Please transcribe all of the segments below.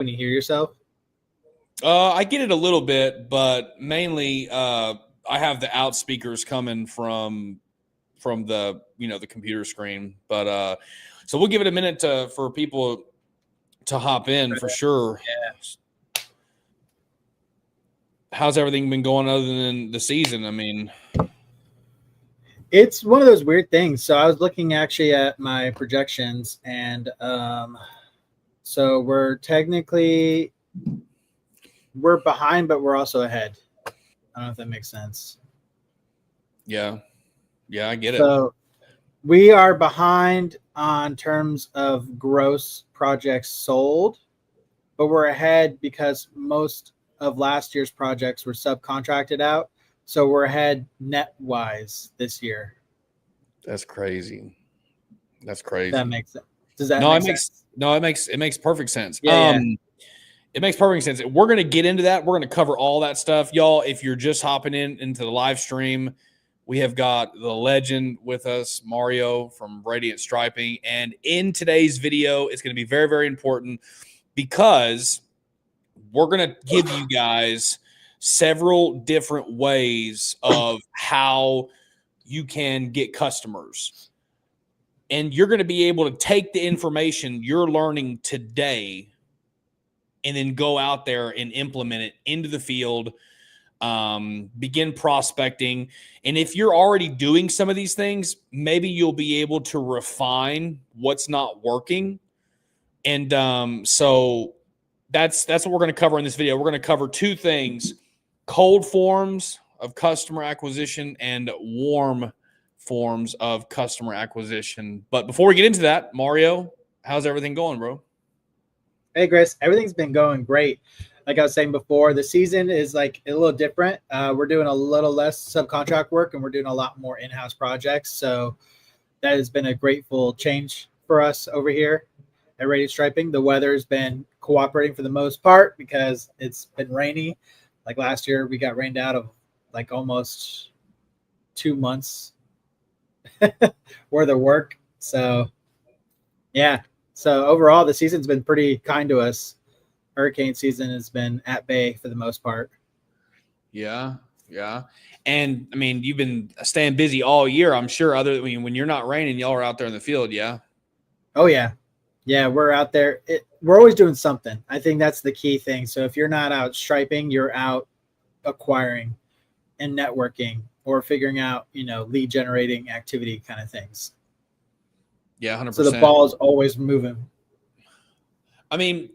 when you hear yourself? I get it a little bit, but mainly I have the out speakers coming from the computer screen. But so we'll give it a minute for people to hop in for sure. Yeah. How's everything been going other than the season? I mean, It's one of those weird things. So I was looking actually at my projections, and so we're behind, but we're also ahead. I don't know if that makes sense. yeah, yeah, I get it. So we are behind on terms of gross projects sold, but we're ahead because most of last year's projects were subcontracted out. So we're ahead net wise this year. That's crazy. That's That crazy. makes sense. Does that No, make sense? it makes perfect sense. Yeah, yeah. It makes perfect sense. We're gonna get into that. We're gonna cover all that stuff, y'all. If you're just hopping into the live stream, we have got the legend with us, Mario from Radiant Striping, and in today's video, it's gonna be very, very important because we're gonna give you guys several different ways of how you can get customers. And you're going to be able to take the information you're learning today and then go out there and implement it into the field, begin prospecting. And if you're already doing some of these things, maybe you'll be able to refine what's not working. And so that's what we're going to cover in this video. We're going to cover two things: cold forms of customer acquisition and warm forms of customer acquisition. But before we get into that, Mario, how's everything going, bro? Hey, Chris, everything's been going great. Like I was saying before, the season is like a little different. We're doing a little less subcontract work and we're doing a lot more in house projects. So that has been a grateful change for us over here at Radio Striping. The weather's been cooperating for the most part because it's been rainy. Like last year, we got rained out of like almost 2 months worth of work. So, yeah. So, overall, the season's been pretty kind to us. Hurricane season has been at bay for the most part. Yeah, yeah. And I mean, you've been staying busy all year, I'm sure. Other than when you're not raining, y'all are out there in the field. Yeah. Oh, yeah. Yeah, we're out there. We're always doing something. I think that's the key thing. So, if you're not out striping, you're out acquiring and networking or figuring out, lead generating activity kind of things. Yeah, So the 100%. ball is always moving. I mean,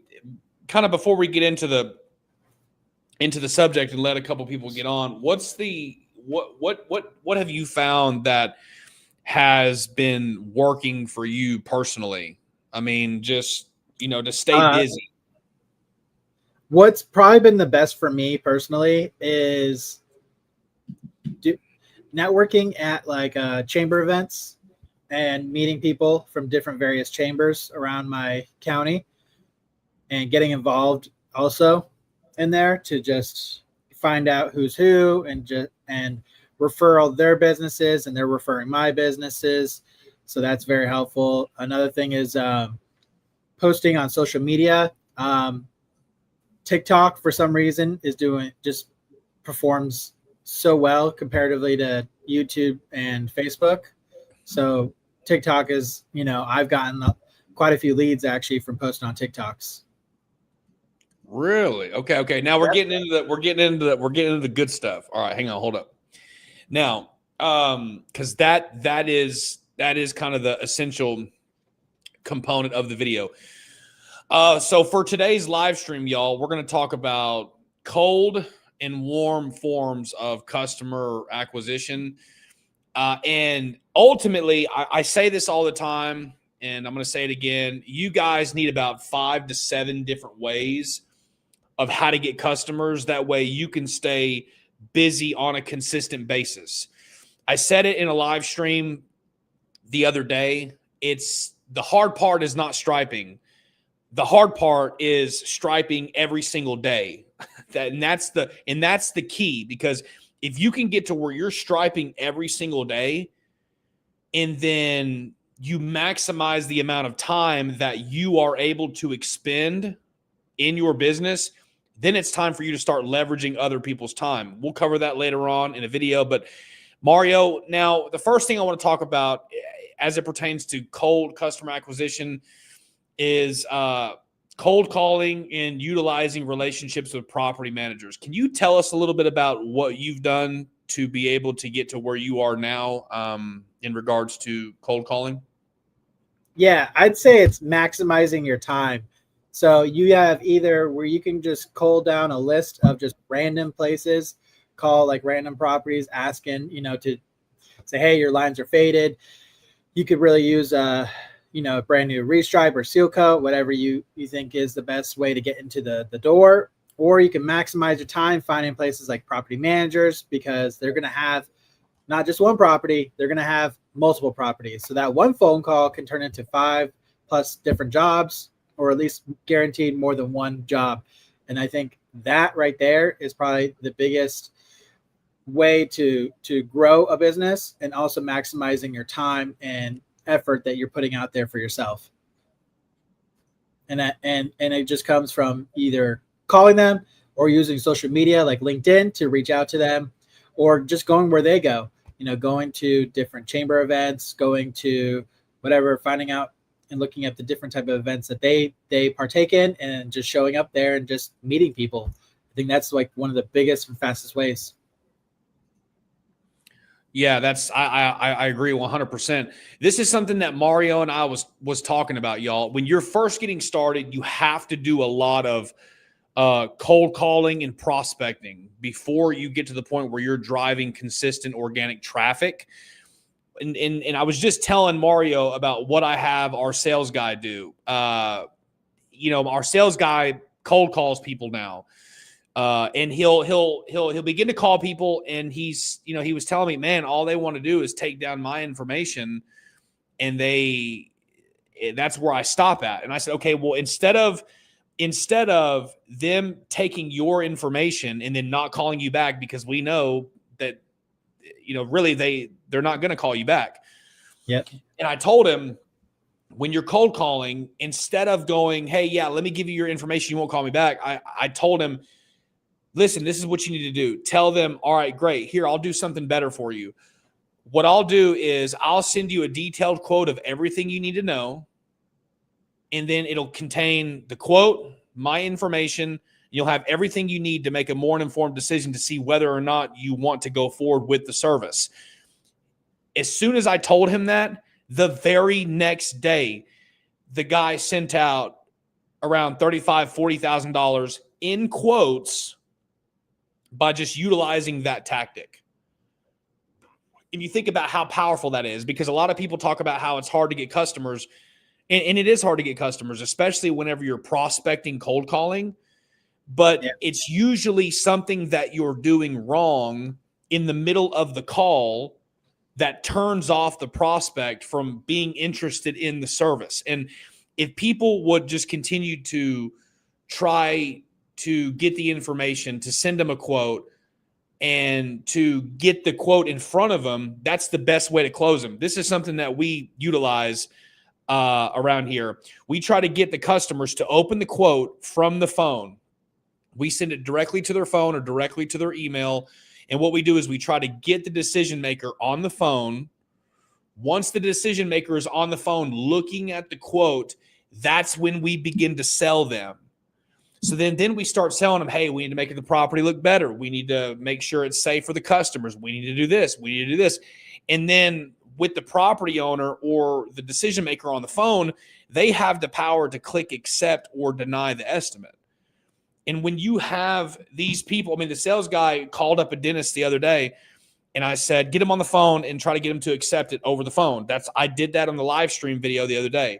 kind of before we get into the subject and let a couple people get on, what have you found that has been working for you personally? I mean, just to stay Uh, busy. what's probably been the best for me personally is do, networking at like chamber events and meeting people from different various chambers around my county and getting involved also in there to just find out who's who and refer all their businesses and they're referring my businesses. So that's very helpful. Another thing is posting on social media. TikTok for some reason is doing just performs so well comparatively to YouTube and Facebook. So TikTok is, I've gotten quite a few leads actually from posting on TikToks. Really? Okay, okay. Now we're getting into the good stuff. All right, hang on, hold up. Now, because that is kind of the essential component of the video. So for today's live stream, y'all, we're going to talk about cold and warm forms of customer acquisition. And ultimately, I say this all the time, and I'm going to say it again. You guys need about 5 to 7 different ways of how to get customers. That way you can stay busy on a consistent basis. I said it in a live stream the other day. It's the hard part is not striping. The hard part is striping every single day. That's the key, because if you can get to where you're striping every single day and then you maximize the amount of time that you are able to expend in your business, then it's time for you to start leveraging other people's time. We'll cover that later on in a video. But Mario, now the first thing I want to talk about as it pertains to cold customer acquisition is cold calling and utilizing relationships with property managers. Can you tell us a little bit about what you've done to be able to get to where you are now in regards to cold calling? Yeah, I'd say it's maximizing your time. So you have either where you can just cull down a list of just random places, call like random properties, asking, to say, hey, your lines are faded. You could really use a brand new restripe or seal coat, whatever you think is the best way to get into the door. Or you can maximize your time finding places like property managers, because they're going to have not just one property, they're going to have multiple properties. So that one phone call can turn into 5+ different jobs, or at least guaranteed more than one job. And I think that right there is probably the biggest way to grow a business, and also maximizing your time and effort that you're putting out there for yourself. And it just comes from either calling them or using social media like LinkedIn to reach out to them, or just going where they go, going to different chamber events, going to whatever, finding out and looking at the different type of events that they partake in, and just showing up there and just meeting people. I think that's like one of the biggest and fastest ways. Yeah, I agree 100%. This is something that Mario and I was talking about, y'all. When you're first getting started, you have to do a lot of cold calling and prospecting before you get to the point where you're driving consistent organic traffic. And I was just telling Mario about what I have our sales guy do. Our sales guy cold calls people now. And he'll begin to call people, and he was telling me, man, all they want to do is take down my information, and that's where I stop at. And I said, okay, well, instead of them taking your information and then not calling you back, because we know that, really they're not going to call you back. Yep. And I told him, when you're cold calling, instead of going, hey, yeah, let me give you your information, you won't call me back. I told him, listen, this is what you need to do. Tell them, all right, great. Here, I'll do something better for you. What I'll do is I'll send you a detailed quote of everything you need to know. And then it'll contain the quote, my information. You'll have everything you need to make a more informed decision to see whether or not you want to go forward with the service. As soon as I told him that, the very next day, the guy sent out around $35,000, $40,000 in quotes by just utilizing that tactic. And you think about how powerful that is, because a lot of people talk about how it's hard to get customers, and it is hard to get customers, especially whenever you're prospecting cold calling. But It's usually something that you're doing wrong in the middle of the call that turns off the prospect from being interested in the service. And if people would just continue to try to get the information, to send them a quote, and to get the quote in front of them, that's the best way to close them. This is something that we utilize around here. We try to get the customers to open the quote from the phone. We send it directly to their phone or directly to their email. And what we do is we try to get the decision maker on the phone. Once the decision maker is on the phone looking at the quote, that's when we begin to sell them. So then we start selling them, hey, we need to make the property look better. We need to make sure it's safe for the customers. We need to do this. We need to do this. And then with the property owner or the decision maker on the phone, they have the power to click accept or deny the estimate. And when you have these people, the sales guy called up a dentist the other day, and I said, get him on the phone and try to get him to accept it over the phone. I did that on the live stream video the other day.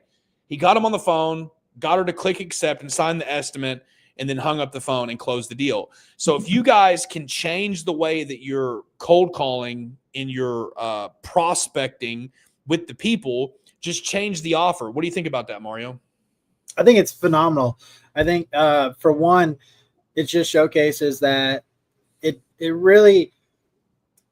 He got him on the phone, got her to click accept and sign the estimate, and then hung up the phone and closed the deal. So if you guys can change the way that you're cold calling in your prospecting with the people, just change the offer. What do you think about that, Mario? I think it's phenomenal. I think for one, it just showcases that it really,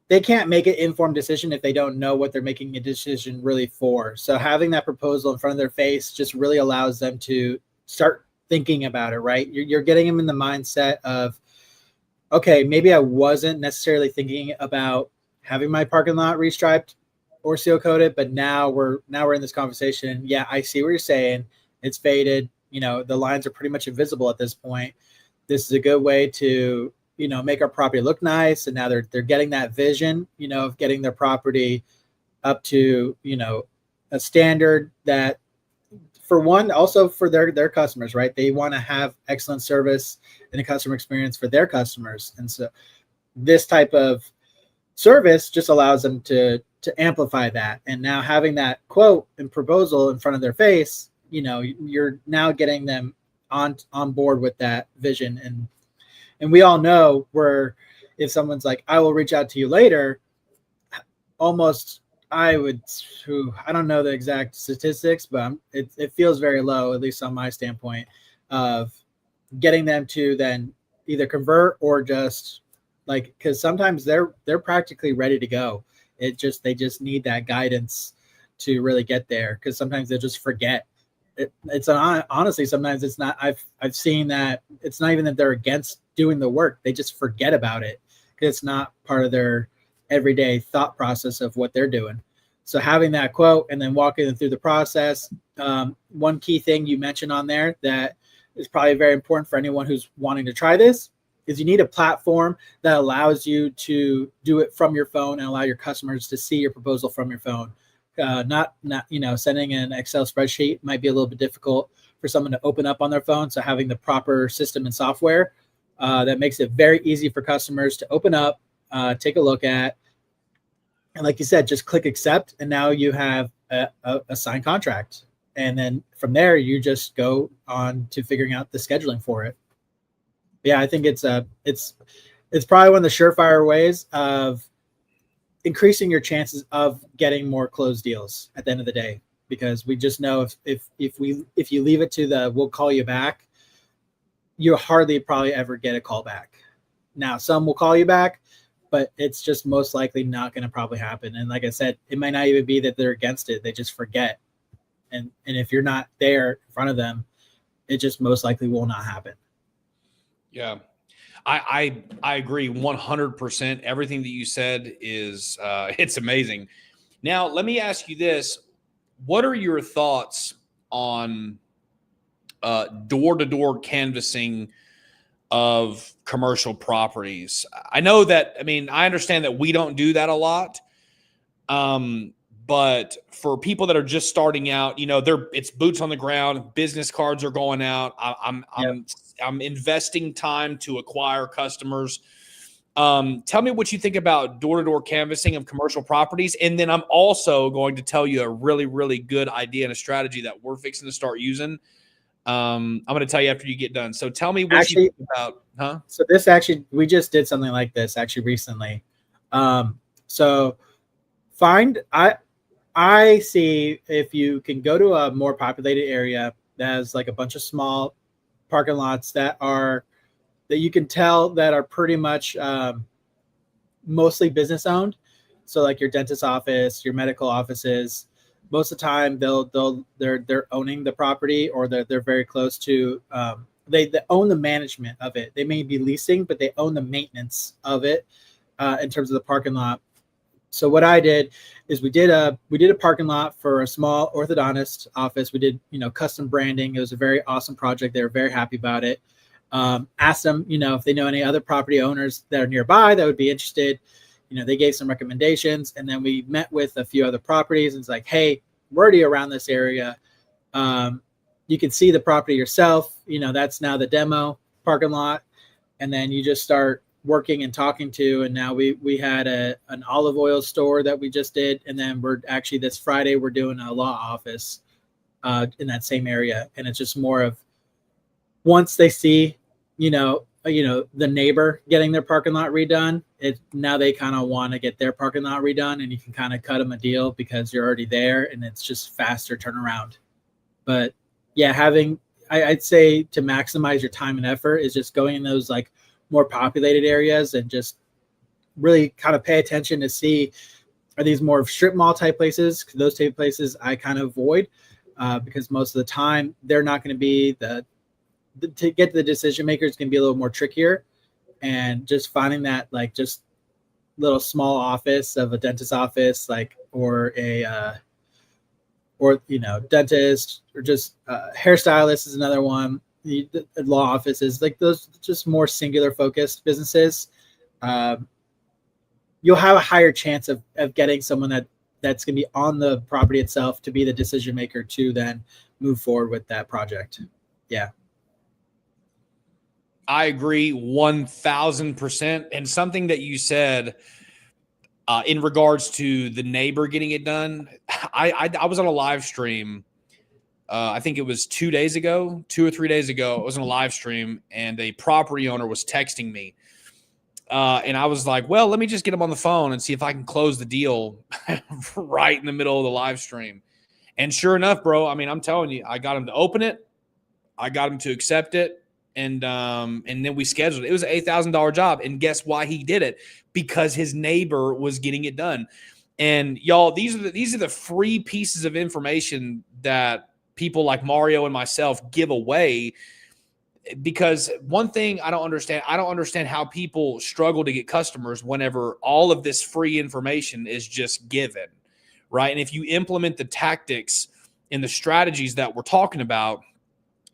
they can't make an informed decision if they don't know what they're making a decision really for. So having that proposal in front of their face just really allows them to start thinking about it, right? You're getting them in the mindset of, okay, maybe I wasn't necessarily thinking about having my parking lot restriped or seal coated, but now we're in this conversation. Yeah, I see what you're saying. It's faded. The lines are pretty much invisible at this point. This is a good way to, make our property look nice. And now they're getting that vision, of getting their property up to, a standard that, for one, also for their customers, right? They want to have excellent service and a customer experience for their customers. And so this type of service just allows them to amplify that. And now having that quote and proposal in front of their face, you're now getting them on board with that vision. And we all know where, if someone's like, I will reach out to you later, almost, I don't know the exact statistics, but it feels very low, at least on my standpoint, of getting them to then either convert or just because sometimes they're practically ready to go. They just need that guidance to really get there, because sometimes they just forget. Honestly, sometimes it's not. I've seen that it's not even that they're against doing the work; they just forget about it because it's not part of their everyday thought process of what they're doing. So having that quote and then walking them through the process. One key thing you mentioned on there that is probably very important for anyone who's wanting to try this is you need a platform that allows you to do it from your phone and allow your customers to see your proposal from your phone. Not sending an Excel spreadsheet might be a little bit difficult for someone to open up on their phone. So having the proper system and software that makes it very easy for customers to open up, take a look at, and like you said, just click accept, and now you have a signed contract. And then from there, you just go on to figuring out the scheduling for it. Yeah, I think it's probably one of the surefire ways of increasing your chances of getting more closed deals at the end of the day, because we just know if you leave it to the we'll call you back, you hardly probably ever get a call back. Now, some will call you back, but it's just most likely not going to probably happen. And like I said, it might not even be that they're against it. They just forget. And if you're not there in front of them, it just most likely will not happen. Yeah. I agree 100%. Everything that you said is it's amazing. Now, let me ask you this. What are your thoughts on door-to-door canvassing of commercial properties? I know that, I understand that we don't do that a lot. But for people that are just starting out, it's boots on the ground, business cards are going out. I'm investing time to acquire customers. Tell me what you think about door-to-door canvassing of commercial properties. And then I'm also going to tell you a really, really good idea and a strategy that we're fixing to start using. I'm going to tell you after you get done. So tell me what you think about, So we just did something like this actually recently. So I see if you can go to a more populated area that has like a bunch of small parking lots that you can tell that are pretty much mostly business owned. So like your dentist office, your medical offices, most of the time they're owning the property, or they're very close to they own the management of it. They may be leasing, but they own the maintenance of it in terms of the parking lot. So what I did is we did a parking lot for a small orthodontist office. We did, custom branding. It was a very awesome project. They were very happy about it. Asked them, if they know any other property owners that are nearby that would be interested. They gave some recommendations, and then we met with a few other properties, and it's like, hey, we're already around this area. You can see the property yourself. That's now the demo parking lot. And then you just start working and talking to, and now we had an olive oil store that we just did, and then we're actually this Friday we're doing a law office in that same area. And it's just more of, once they see the neighbor getting their parking lot redone, now they kind of want to get their parking lot redone, and you can kind of cut them a deal because you're already there, and it's just faster turnaround. But yeah, I'd say to maximize your time and effort is just going in those like more populated areas and just really kind of pay attention to see, are these more of strip mall type places? Those type of places I kind of avoid because most of the time they're not going to be the to get to the decision makers can be a little more trickier, and just finding that like just little small office of a dentist office, like, or a or dentist, or just hairstylist is another one. The law offices, like those, just more singular focused businesses. Um, you'll have a higher chance of getting someone that's going to be on the property itself to be the decision maker to then move forward with that project. Yeah. I agree 1000%. And something that you said in regards to the neighbor getting it done, I was on a live stream. I think it was 2 or 3 days ago. I was on a live stream and a property owner was texting me. And I was like, well, let me just get him on the phone and see if I can close the deal right in the middle of the live stream. And sure enough, bro, I mean, I'm telling you, I got him to open it. I got him to accept it. And then we scheduled it. It was an $8,000 job. And guess why he did it? Because his neighbor was getting it done. And y'all, these are the free pieces of information that people like Mario and myself give away. Because one thing I don't understand how people struggle to get customers whenever all of this free information is just given, right? And if you implement the tactics and the strategies that we're talking about,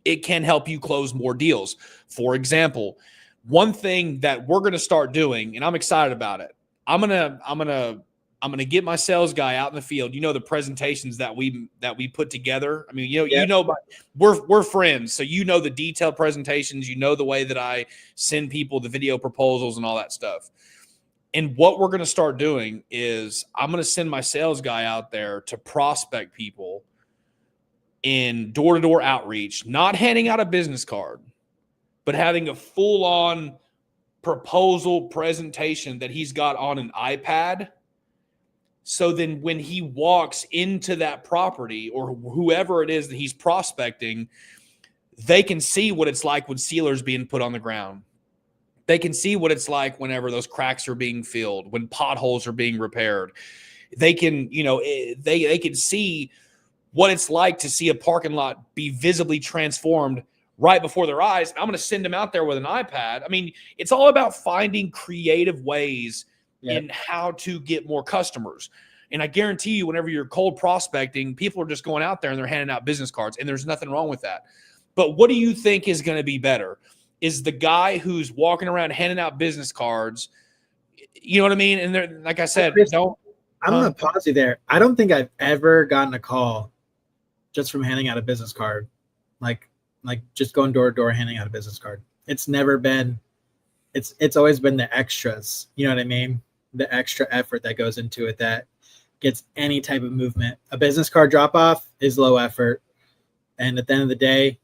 it can help you close more deals. For example, one thing that we're going to start doing, and I'm excited about it, I'm gonna get my sales guy out in the field. The presentations that we put together. I mean, we're friends, so the detailed presentations. The way that I send people the video proposals and all that stuff. And what we're gonna start doing is I'm gonna send my sales guy out there to prospect people in door-to-door outreach, not handing out a business card, but having a full-on proposal presentation that he's got on an iPad. So then when he walks into that property or whoever it is that he's prospecting, they can see what it's like when sealers being put on the ground. They can see what it's like whenever those cracks are being filled, when potholes are being repaired. They can, they can see what it's like to see a parking lot be visibly transformed right before their eyes. I'm going to send them out there with an iPad. I mean, it's all about finding creative ways in how to get more customers. And I guarantee you, whenever you're cold prospecting, people are just going out there and they're handing out business cards, and there's nothing wrong with that. But what do you think is going to be better? Is the guy who's walking around handing out business cards? You know what I mean? And they're, like I said, I'm going to pause you there. I don't think I've ever gotten a call just from handing out a business card, like just going door to door handing out a business card. It's never been. It's always been the extras. You know what I mean? The extra effort that goes into it that gets any type of movement. A business card drop off is low effort, and at the end of the day,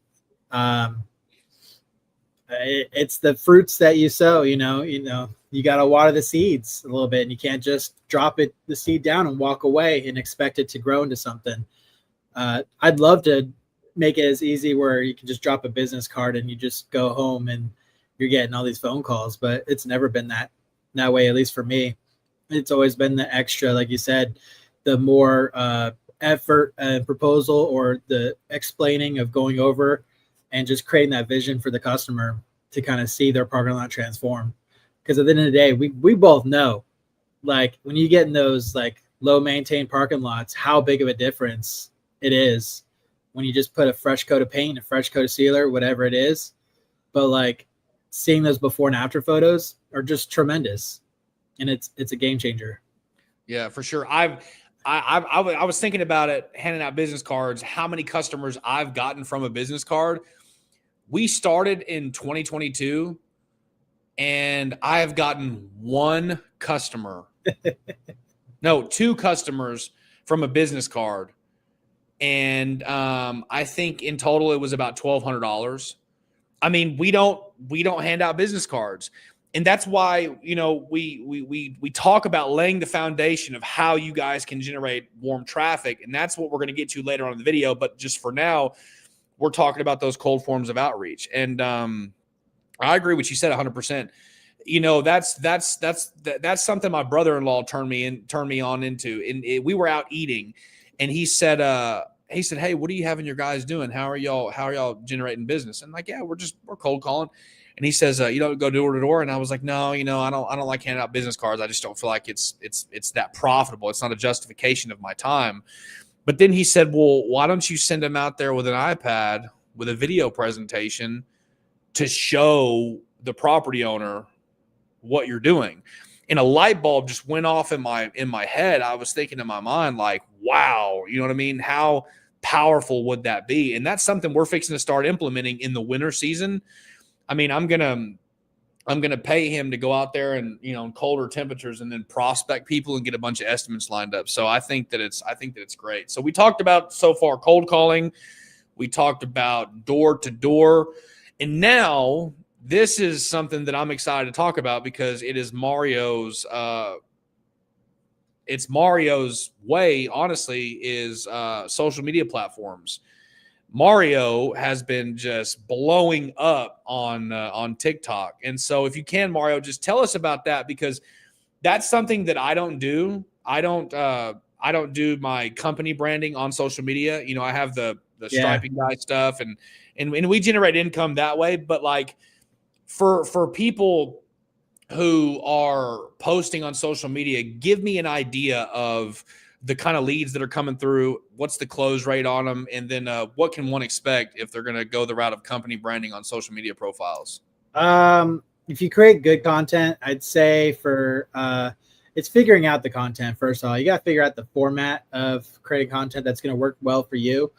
it's the fruits that you sow. You got to water the seeds a little bit, and you can't just drop the seed down and walk away and expect it to grow into something. I'd love to make it as easy where you can just drop a business card and you just go home and you're getting all these phone calls, but it's never been that way, at least for me. It's always been the extra, like you said, the more effort and proposal, or the explaining of going over and just creating that vision for the customer to kind of see their parking lot transform. Because at the end of the day, we both know, like, when you get in those like low maintained parking lots, how big of a difference it is when you just put a fresh coat of paint, a fresh coat of sealer, whatever it is. But like, seeing those before and after photos are just tremendous, and it's a game changer. Yeah, for sure. I was thinking about it, handing out business cards, how many customers I've gotten from a business card. We started in 2022 and I have gotten one customer, no, two customers from a business card. And I think in total it was about $1,200. I mean, we don't hand out business cards. And that's why, we talk about laying the foundation of how you guys can generate warm traffic. And that's what we're going to get to later on in the video. But just for now, we're talking about those cold forms of outreach. And I agree with you said 100%. That's something my brother-in-law turned me on into. And we were out eating, and he said, he said, "Hey, what are you having your guys doing? How are y'all generating business?" And like, yeah, we're cold calling. And he says, "You don't go door to door." And I was like, "No, I don't like handing out business cards. I just don't feel like it's that profitable. It's not a justification of my time." But then he said, "Well, why don't you send them out there with an iPad with a video presentation to show the property owner what you're doing?" And a light bulb just went off in my head. I was thinking in my mind, like, wow, you know what I mean? How powerful would that be? And that's something we're fixing to start implementing in the winter season. I mean, I'm gonna pay him to go out there and, in colder temperatures and then prospect people and get a bunch of estimates lined up. So I think that it's great. So we talked about so far cold calling, we talked about door to door, and now this is something that I'm excited to talk about because it is Mario's way, honestly, is social media platforms. Mario has been just blowing up on TikTok. And so if you can, Mario, just tell us about that, because that's something that I don't do. I don't do my company branding on social media. I have the striping guy stuff and we generate income that way. But like for people who are posting on social media, give me an idea of the kind of leads that are coming through. What's the close rate on them? And then what can one expect if they're going to go the route of company branding on social media profiles? If you create good content, I'd say for it's figuring out the content. First of all, you got to figure out the format of creating content that's going to work well for you.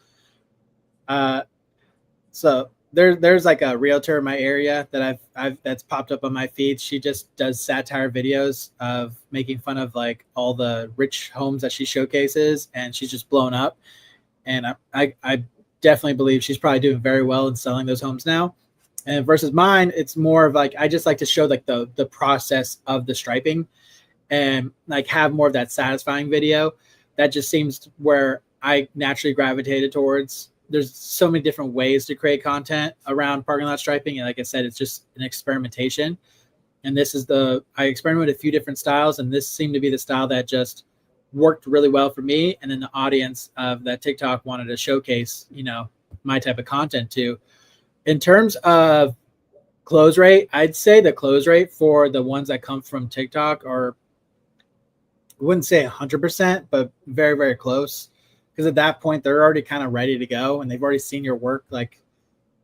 So there's like a realtor in my area that I've that's popped up on my feed. She just does satire videos of making fun of like all the rich homes that she showcases, and she's just blown up. And I definitely believe she's probably doing very well in selling those homes now. And versus mine, it's more of like I just like to show like the process of the striping and like have more of that satisfying video. That just seems where I naturally gravitated towards. There's so many different ways to create content around parking lot striping. And like I said, it's just an experimentation. And I experimented with a few different styles, and this seemed to be the style that just worked really well for me. And then the audience of that TikTok wanted to showcase, my type of content too. In terms of close rate, I'd say the close rate for the ones that come from TikTok are, I wouldn't say 100%, but very, very close. Because at that point, they're already kind of ready to go, and they've already seen your work, like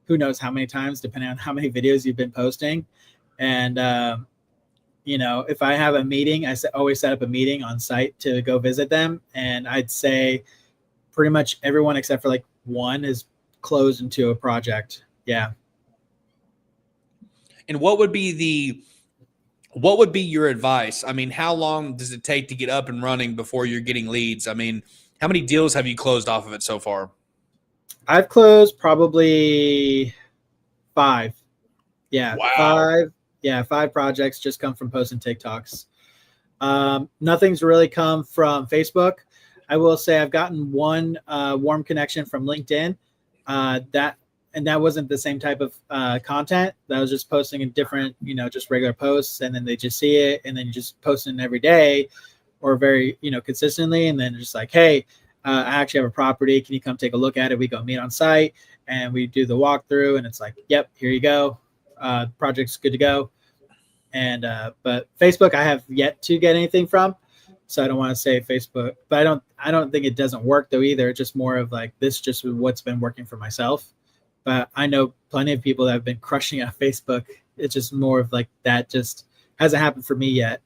who knows how many times, depending on how many videos you've been posting. And, if I have a meeting, I always set up a meeting on site to go visit them. And I'd say pretty much everyone except for like one is closed into a project. Yeah. And what would be your advice? I mean, how long does it take to get up and running before you're getting leads? I mean, how many deals have you closed off of it so far? I've closed probably 5. Yeah. Wow. 5. Yeah. 5 projects just come from posting TikToks. Nothing's really come from Facebook. I will say I've gotten one warm connection from LinkedIn. That wasn't the same type of content. That was just posting in different, just regular posts, and then they just see it, and then you just posting every day or very, consistently, and then just like, hey, I actually have a property. Can you come take a look at it? We go meet on site, and we do the walkthrough, and it's like, yep, here you go. Project's good to go. And but Facebook, I have yet to get anything from, so I don't want to say Facebook, but I don't think it doesn't work though either. It's just more of like this, just what's been working for myself. But I know plenty of people that have been crushing on Facebook. It's just more of like that just hasn't happened for me yet.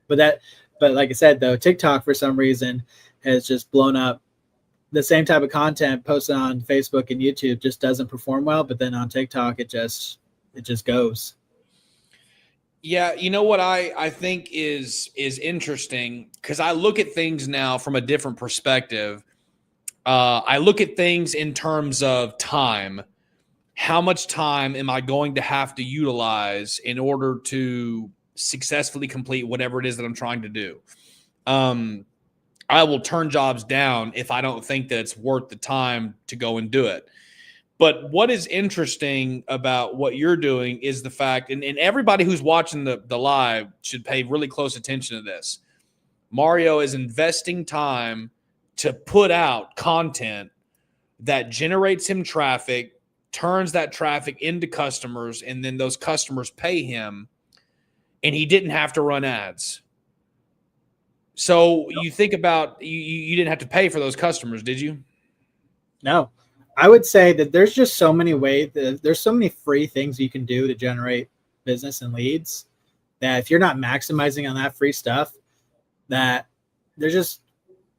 But like I said, though, TikTok for some reason has just blown up. The same type of content posted on Facebook and YouTube just doesn't perform well. But then on TikTok, it just goes. Yeah, you know what I think is interesting, because I look at things now from a different perspective. I look at things in terms of time. How much time am I going to have to utilize in order to successfully complete whatever it is that I'm trying to do? I will turn jobs down if I don't think that it's worth the time to go and do it. But what is interesting about what you're doing is the fact, and everybody who's watching the live should pay really close attention to this. Mario is investing time to put out content that generates him traffic, turns that traffic into customers, and then those customers pay him, and he didn't have to run ads. So you think about, you didn't have to pay for those customers, did you? No, I would say that there's just so many ways. There's so many free things you can do to generate business and leads that if you're not maximizing on that free stuff, that there's just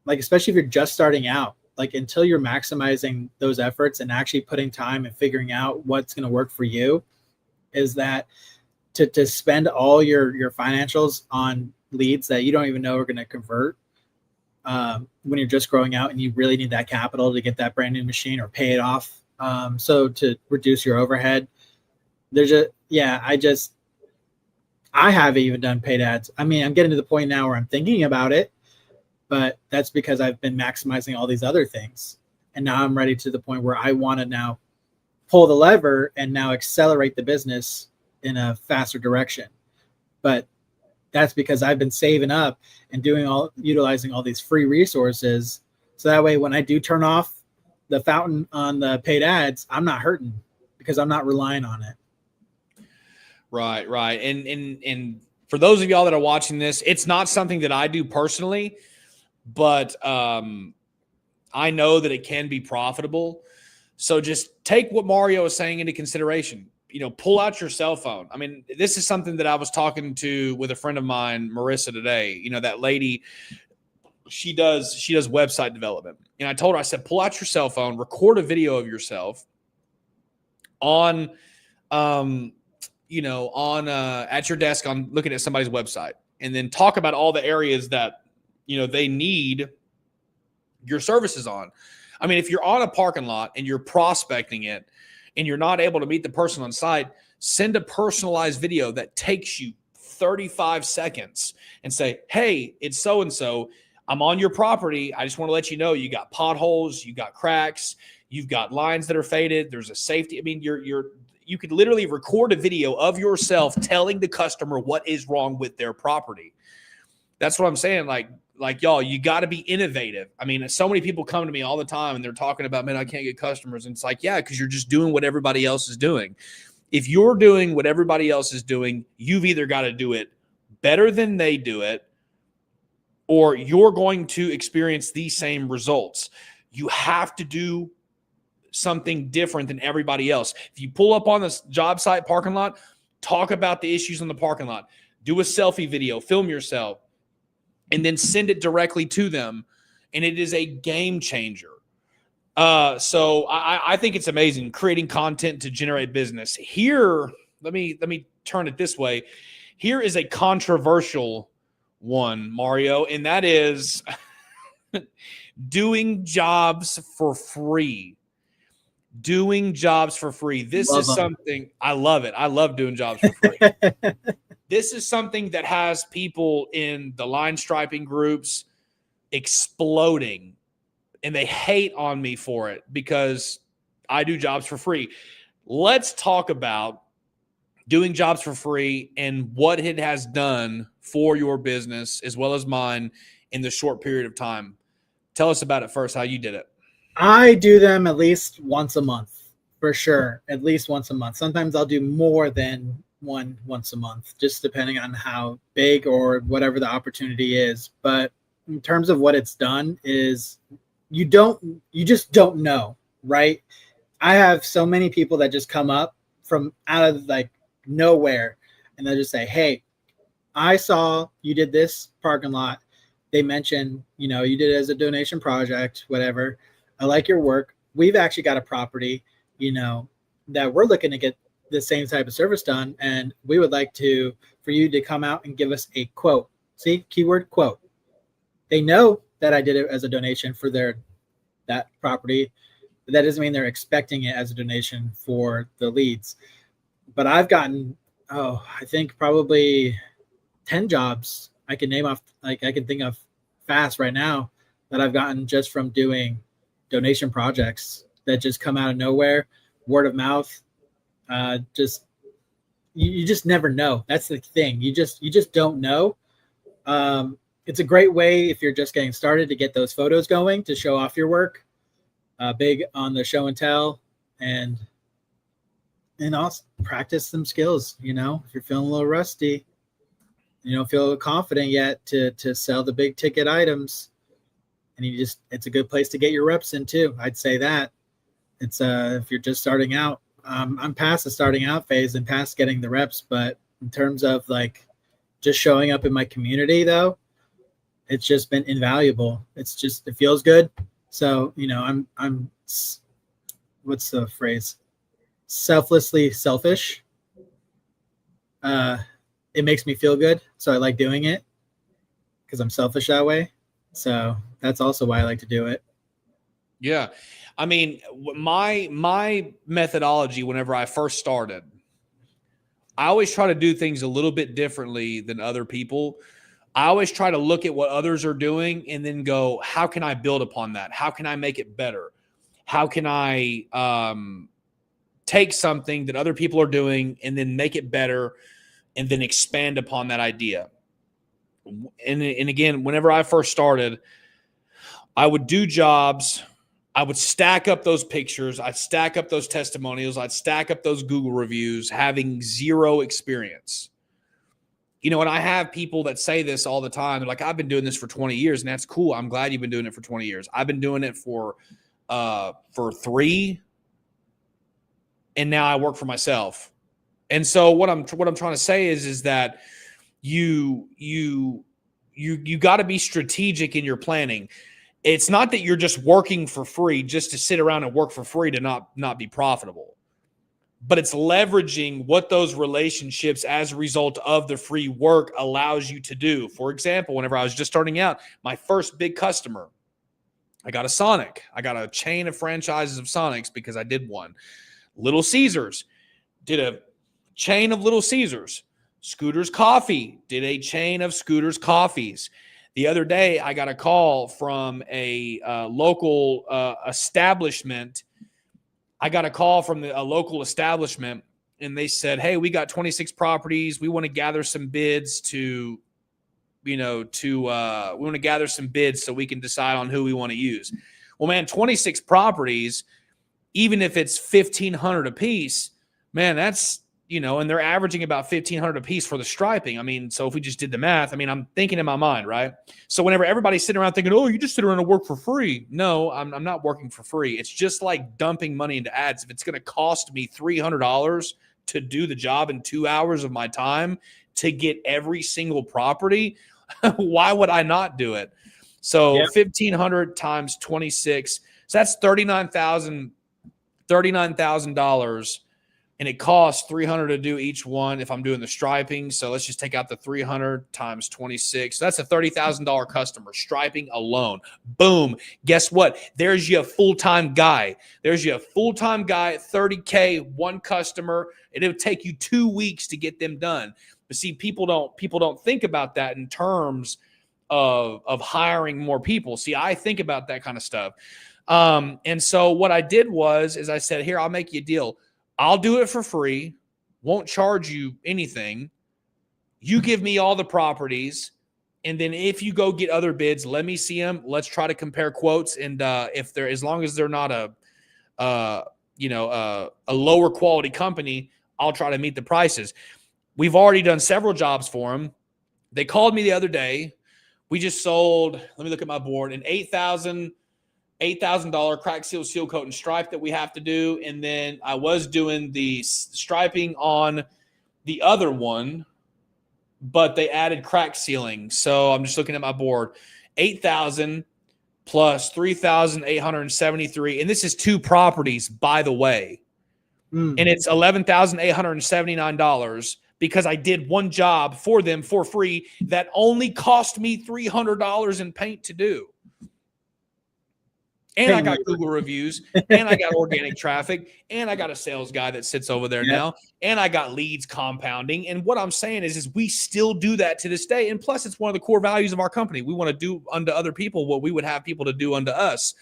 like, especially if you're just starting out, like until you're maximizing those efforts and actually putting time and figuring out what's going to work for you, is that to spend all your financials on leads that you don't even know are going to convert when you're just growing out and you really need that capital to get that brand new machine or pay it off. So to reduce your overhead, I haven't even done paid ads. I mean, I'm getting to the point now where I'm thinking about it, but that's because I've been maximizing all these other things. And now I'm ready to the point where I want to now pull the lever and now accelerate the business in a faster direction. But that's because I've been saving up and utilizing all these free resources. So that way, when I do turn off the fountain on the paid ads, I'm not hurting because I'm not relying on it. Right. And for those of y'all that are watching this, it's not something that I do personally, but I know that it can be profitable. So just take what Mario is saying into consideration. Pull out your cell phone. I mean, this is something that I was talking with a friend of mine, Marissa, today. That lady, she does website development. And I told her, I said, pull out your cell phone, record a video of yourself on at your desk on looking at somebody's website, and then talk about all the areas that, they need your services on. I mean, if you're on a parking lot and you're prospecting it and you're not able to meet the person on site, send a personalized video that takes you 35 seconds and say, hey, it's so-and-so. I'm on your property. I just want to let you know you got potholes, you got cracks, you've got lines that are faded. There's a safety. I mean, you could literally record a video of yourself telling the customer what is wrong with their property. That's what I'm saying. Like y'all, you got to be innovative. I mean, so many people come to me all the time and they're talking about, man, I can't get customers. And it's like, yeah, because you're just doing what everybody else is doing. If you're doing what everybody else is doing, you've either got to do it better than they do it, or you're going to experience these same results. You have to do something different than everybody else. If you pull up on this job site parking lot, talk about the issues in the parking lot, do a selfie video, film yourself, and then send it directly to them. And it is a game changer. So I think it's amazing creating content to generate business. Here, let me turn it this way. Here is a controversial one, Mario, and that is doing jobs for free. Doing jobs for free. This is something I love it. I love doing jobs for free. This is something that has people in the line striping groups exploding, and they hate on me for it because I do jobs for free. Let's talk about doing jobs for free and what it has done for your business as well as mine in the short period of time. Tell us about it first, how you did it. I do them at least once a month, for sure. At least once a month. Sometimes I'll do more than once a month, just depending on how big or whatever the opportunity is. But in terms of what it's done is you just don't know, right? I have so many people that just come up from out of like nowhere and they'll just say, hey, I saw you did this parking lot. They mentioned, you did it as a donation project, whatever. I like your work. We've actually got a property, that we're looking to get the same type of service done. And we would like for you to come out and give us a quote. See, keyword quote. They know that I did it as a donation for that property, but that doesn't mean they're expecting it as a donation for the leads. But I've gotten, I think probably 10 jobs I can name off, like I can think of fast right now that I've gotten just from doing donation projects that just come out of nowhere, word of mouth. You just never know. That's the thing. You just don't know. It's a great way if you're just getting started to get those photos going to show off your work. big on the show and tell, and also practice some skills. You know, if you're feeling a little rusty, you don't feel confident yet to sell the big ticket items, and it's a good place to get your reps in too. I'd say that it's if you're just starting out. I'm past the starting out phase and past getting the reps, but in terms of like just showing up in my community though, it's just been invaluable. It feels good. So, you know, I'm what's the phrase? Selflessly selfish. It makes me feel good. So I like doing it because I'm selfish that way. So that's also why I like to do it. Yeah. I mean, my methodology whenever I first started, I always try to do things a little bit differently than other people. I always try to look at what others are doing and then go, how can I build upon that? How can I make it better? How can I take something that other people are doing and then make it better and then expand upon that idea? And again, whenever I first started, I would do jobs. I would stack up those pictures. I'd stack up those testimonials. I'd stack up those Google reviews, having zero experience. You know, and I have people that say this all the time. They're like, I've been doing this for 20 years, and that's cool. I'm glad you've been doing it for 20 years. I've been doing it for 3, and now I work for myself. And so what I'm trying to say is that you got to be strategic in your planning. It's not that you're just working for free just to sit around and work for free to not be profitable. But it's leveraging what those relationships as a result of the free work allows you to do. For example, whenever I was just starting out, my first big customer, I got a Sonic. I got a chain of franchises of Sonics because I did one. Little Caesars, did a chain of Little Caesars. Scooter's Coffee, did a chain of Scooter's Coffees. The other day, I got a call from a local establishment. I got a call from a local establishment, and they said, hey, we got 26 properties. We want to gather some bids we want to gather some bids so we can decide on who we want to use. Well, man, 26 properties, even if it's 1,500 a piece, man, that's, and they're averaging about 1,500 a piece for the striping. I mean, so if we just did the math, I mean, I'm thinking in my mind, right? So whenever everybody's sitting around thinking, oh, you just sit around and work for free. No, I'm not working for free. It's just like dumping money into ads. If it's going to cost me $300 to do the job in 2 hours of my time to get every single property, why would I not do it? So 1,500 times 26, so that's $39,000. And it costs $300 to do each one if I'm doing the striping. So let's just take out the 300 times 26. So that's a $30,000 customer, striping alone. Boom. Guess what? There's your full-time guy. There's your full-time guy at $30K, one customer. It'll take you 2 weeks to get them done. But see, people don't think about that in terms of hiring more people. See, I think about that kind of stuff. And so what I did is I said, here, I'll make you a deal. I'll do it for free, won't charge you anything. You give me all the properties, and then if you go get other bids, let me see them. Let's try to compare quotes, and if they're, as long as they're not a lower quality company, I'll try to meet the prices. We've already done several jobs for them. They called me the other day. We just sold, let me look at my board, an $8,000 crack seal coat and stripe that we have to do. And then I was doing the striping on the other one, but they added crack sealing. So I'm just looking at my board, 8,000 plus 3,873. And this is 2 properties, by the way. And it's $11,879 because I did one job for them for free that only cost me $300 in paint to do. And I got Google reviews, and I got organic traffic, and I got a sales guy that sits over there now, and I got leads compounding. And what I'm saying is we still do that to this day. And plus, it's one of the core values of our company. We want to do unto other people what we would have people to do unto us.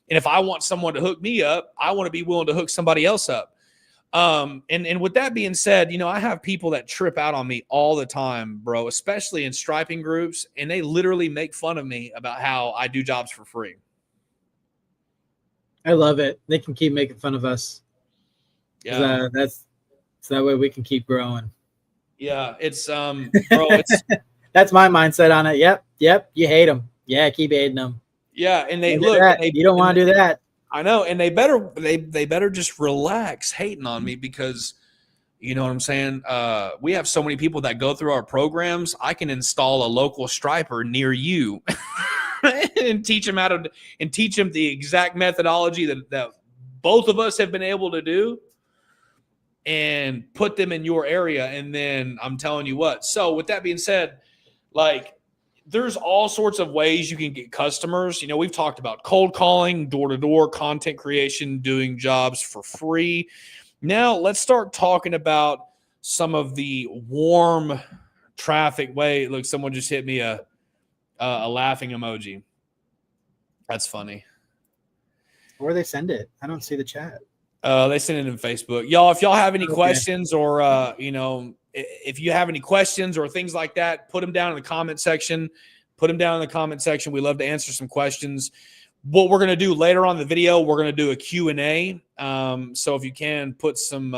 And if I want someone to hook me up, I want to be willing to hook somebody else up. And with that being said, I have people that trip out on me all the time, bro, especially in striping groups, and they literally make fun of me about how I do jobs for free. I love it. They can keep making fun of us. Yeah. That's so that way we can keep growing. Yeah. It's, bro, it's, That's my mindset on it. Yep. Yep. You hate them. Yeah. Keep hating them. yeah. And they Don't do look, that. You don't want to do that. I know, and they better just relax hating on me because you know what I'm saying. We have so many people that go through our programs. I can install a local striper near you and teach them the exact methodology that both of us have been able to do, and put them in your area. And then I'm telling you what. So with that being said, like there's all sorts of ways you can get customers. You know, we've talked about cold calling, door-to-door content creation, doing jobs for free. Now let's start talking about some of the warm traffic way. Look, someone just hit me a laughing emoji. That's funny. Or they send it. I don't see the chat. They send it in Facebook. Y'all, if y'all have any Okay. questions or, if you have any questions or things like that, put them down in the comment section. Put them down in the comment section. We love to answer some questions. What we're going to do later on in the video, we're going to do a Q&A. So if you can put some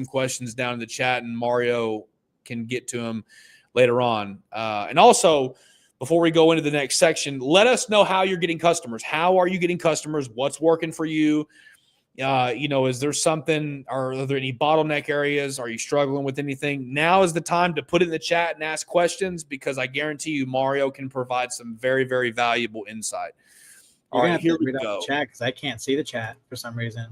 questions down in the chat, and Mario can get to them later on. And also, before we go into the next section, let us know how you're getting customers. How are you getting customers? What's working for you? Is there something, or are there any bottleneck areas? Are you struggling with anything? Now is the time to put it in the chat and ask questions, because I guarantee you Mario can provide some very, very valuable insight. All right, here we go. Chat, because I can't see the chat for some reason.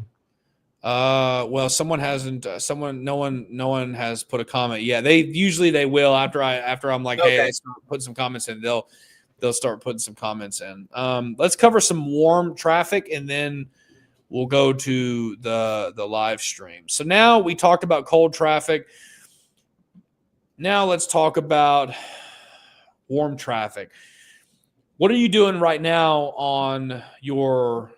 Well, someone hasn't. No one has put a comment. Yeah, they will after I'm like, Okay. hey, let's put some comments in. They'll start putting some comments in. Let's cover some warm traffic, and then we'll go to the live stream. So now we talked about cold traffic. Now let's talk about warm traffic. What are you doing right now on your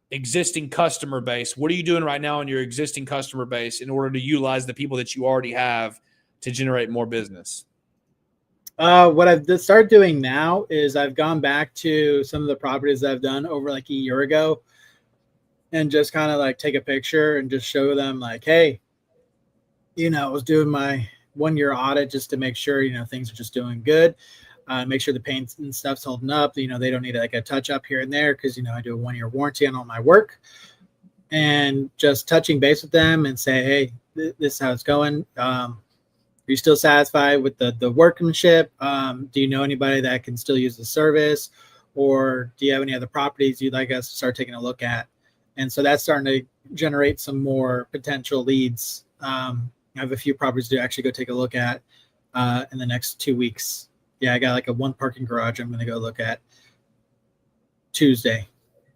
existing customer base? What are you doing right now on your existing customer base in order to utilize the people that you already have to generate more business? What I've started doing now is I've gone back to some of the properties that I've done over like a year ago, and just kind of like take a picture and just show them like, hey, I was doing my 1-year audit just to make sure, things are just doing good. Make sure the paint and stuff's holding up. They don't need like a touch up here and there, because, I do a 1-year warranty on all my work. And just touching base with them and say, hey, this is how it's going. Are you still satisfied with the workmanship? Do you know anybody that can still use the service? Or do you have any other properties you'd like us to start taking a look at? And so that's starting to generate some more potential leads. I have a few properties to actually go take a look at in the next 2 weeks. Yeah, I got like a 1 parking garage I'm going to go look at Tuesday.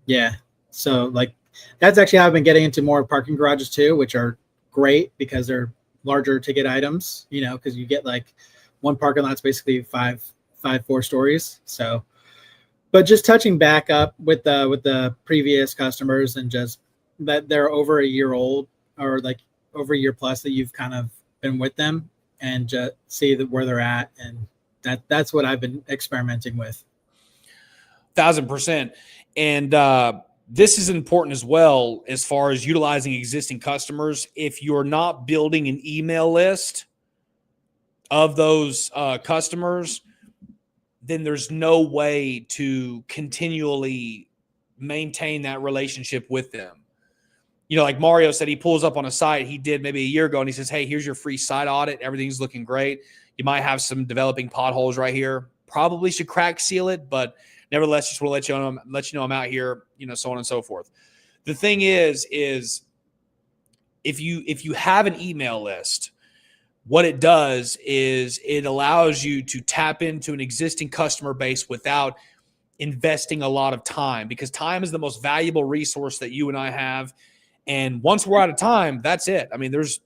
Yeah. So like that's actually how I've been getting into more parking garages too, which are great because they're larger ticket items, because you get like 1 parking lot's basically five 4 stories. So, but just touching back up with the previous customers, and just that they're over a year old, or like over a year plus that you've kind of been with them, and just see where they're at. And that's what I've been experimenting with. 1,000%. And this is important as well, as far as utilizing existing customers. If you're not building an email list of those customers, then there's no way to continually maintain that relationship with them. Like Mario said, he pulls up on a site he did maybe a year ago, and he says, hey, here's your free site audit. Everything's looking great. You might have some developing potholes right here. Probably should crack seal it, but nevertheless, just want to let you know I'm out here, so on and so forth. The thing is if you have an email list, what it does is it allows you to tap into an existing customer base without investing a lot of time, because time is the most valuable resource that you and I have. And once we're out of time, that's it. I mean, there's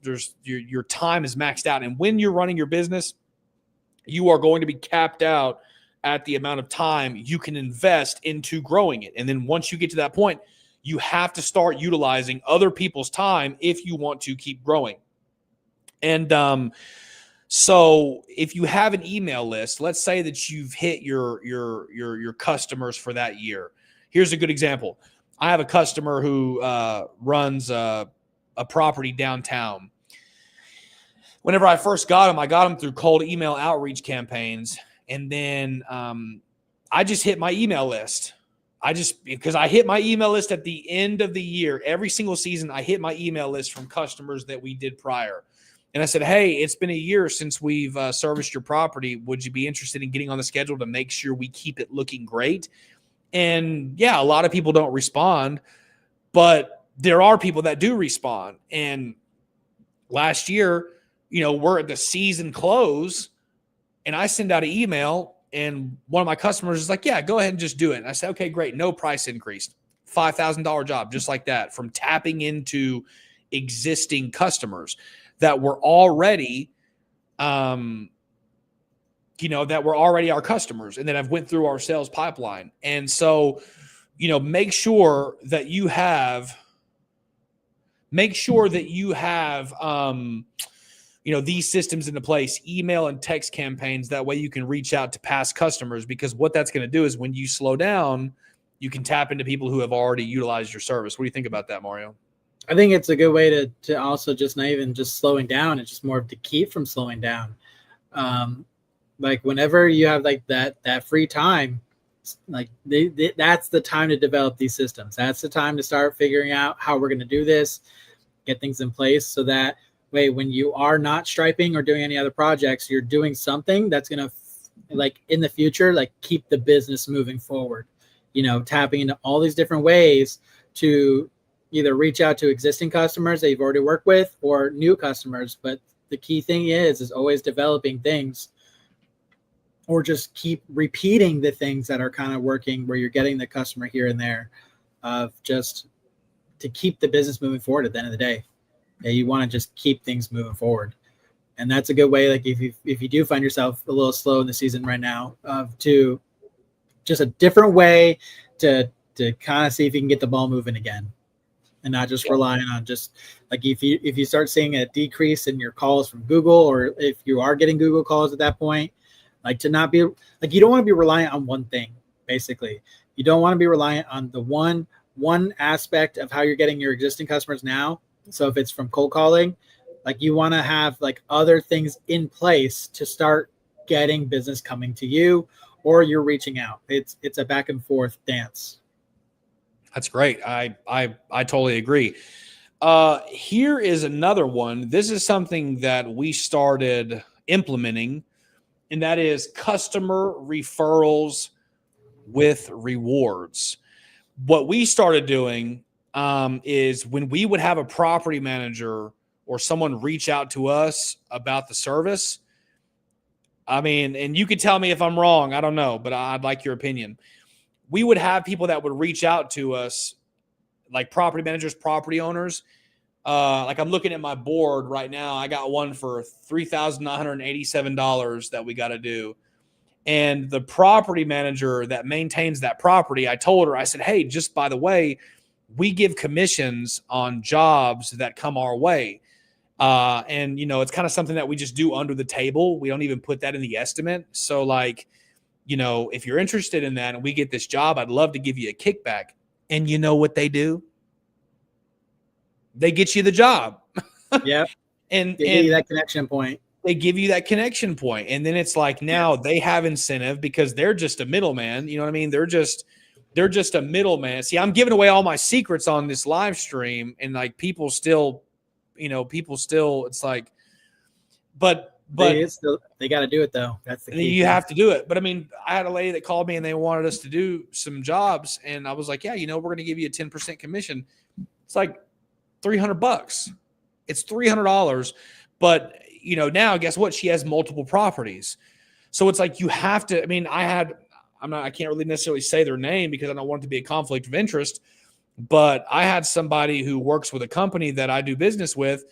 your time is maxed out. And when you're running your business, you are going to be capped out at the amount of time you can invest into growing it. And then once you get to that point, you have to start utilizing other people's time if you want to keep growing. And so if you have an email list, let's say that you've hit your customers for that year. Here's a good example. I have a customer who runs a property downtown. Whenever I first got him, I got him through cold email outreach campaigns. And then I just hit my email list. Because I hit my email list at the end of the year, every single season, I hit my email list from customers that we did prior. And I said, hey, it's been a year since we've serviced your property. Would you be interested in getting on the schedule to make sure we keep it looking great? And yeah, a lot of people don't respond, but there are people that do respond. And last year, we're at the season close, and I send out an email, and one of my customers is like, yeah, go ahead and just do it. And I said, okay, great. No price increase. $5,000 job, just like that, from tapping into existing customers that were already, that were already our customers and that have went through our sales pipeline. And so, make sure that you have, these systems into place, email and text campaigns. That way you can reach out to past customers, because what that's going to do is when you slow down, you can tap into people who have already utilized your service. What do you think about that, Mario? I think it's a good way to also just not even just slowing down. It's just more to keep from slowing down. Like whenever you have like that free time, like that's the time to develop these systems. That's the time to start figuring out how we're going to do this, get things in place, so that way when you are not striping or doing any other projects, you're doing something that's going to like in the future, like keep the business moving forward, tapping into all these different ways to either reach out to existing customers that you've already worked with or new customers. But the key thing is always developing things, or just keep repeating the things that are kind of working, where you're getting the customer here and there, of just to keep the business moving forward at the end of the day. Yeah, you want to just keep things moving forward. And that's a good way. Like if you do find yourself a little slow in the season right now, to just a different way to kind of see if you can get the ball moving again, and not just relying on just like if you start seeing a decrease in your calls from Google, or if you are getting Google calls at that point, like to not be like, you don't want to be reliant on one thing. Basically, you don't want to be reliant on the one aspect of how you're getting your existing customers now. So if it's from cold calling, like you want to have like other things in place to start getting business coming to you, or you're reaching out. It's a back and forth dance. That's great. I totally agree. Here is another one. This is something that we started implementing, and that is customer referrals with rewards. What we started doing is when we would have a property manager or someone reach out to us about the service, I mean, and you could tell me if I'm wrong, I don't know, but I'd like your opinion. We would have people that would reach out to us, like property managers, property owners. Like I'm looking at my board right now. I got one for $3,987 that we got to do. And the property manager that maintains that property, I told her, I said, hey, just by the way, we give commissions on jobs that come our way. And, it's kind of something that we just do under the table. We don't even put that in the estimate. So like, if you're interested in that and we get this job, I'd love to give you a kickback. And you know what they do? They get you the job. Yeah. and they give you that connection point. They give you that connection point. And then it's like, now they have incentive because they're just a middleman. You know what I mean? They're just a middleman. See, I'm giving away all my secrets on this live stream, and like people still, it's like, but they got to do it though. That's the key. You have to do it. But I mean, I had a lady that called me and they wanted us to do some jobs, and I was like, yeah, we're going to give you a 10% commission. It's like $300. It's $300. But now guess what? She has multiple properties. So it's like, you have to, I mean, I can't really necessarily say their name because I don't want it to be a conflict of interest, but I had somebody who works with a company that I do business with,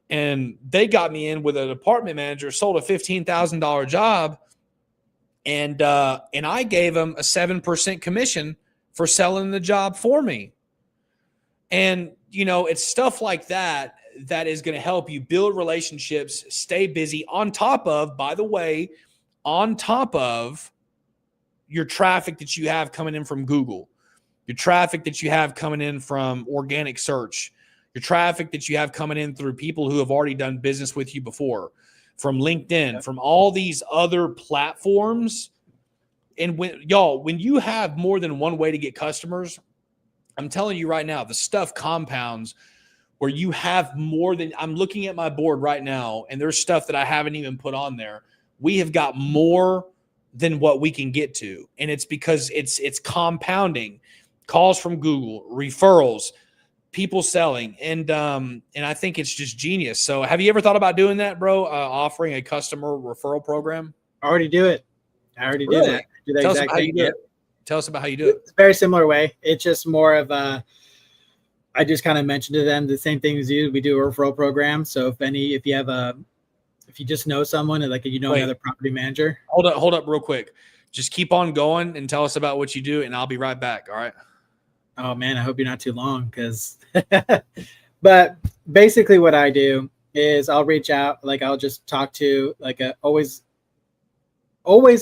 and they got me in with an apartment manager, sold a $15,000 job, and I gave him a 7% commission for selling the job for me. And, it's stuff like that that is going to help you build relationships, stay busy on top of, by the way, on top of your traffic that you have coming in from Google, your traffic that you have coming in from organic search, your traffic that you have coming in through people who have already done business with you before, from LinkedIn, from all these other platforms. And when you have more than one way to get customers, I'm telling you right now, the stuff compounds where you have more than, I'm looking at my board right now, and there's stuff that I haven't even put on there. We have got more than what we can get to. And it's because it's compounding. Calls from Google, referrals, people selling. And I think it's just genius. So have you ever thought about doing that, bro? Offering a customer referral program? I already do it. I already do that. I do that Tell us exact about how you thing. do Yep. it. Tell us about how you do it. It's a very similar way. It's just more of a, I just kind of mentioned to them the same thing as you. We do a referral program. So if you just know someone, like another property manager. Hold up real quick. Just keep on going and tell us about what you do, and I'll be right back. All right. Oh man, I hope you're not too long, because but basically what I do is I'll reach out, like I'll just talk to like always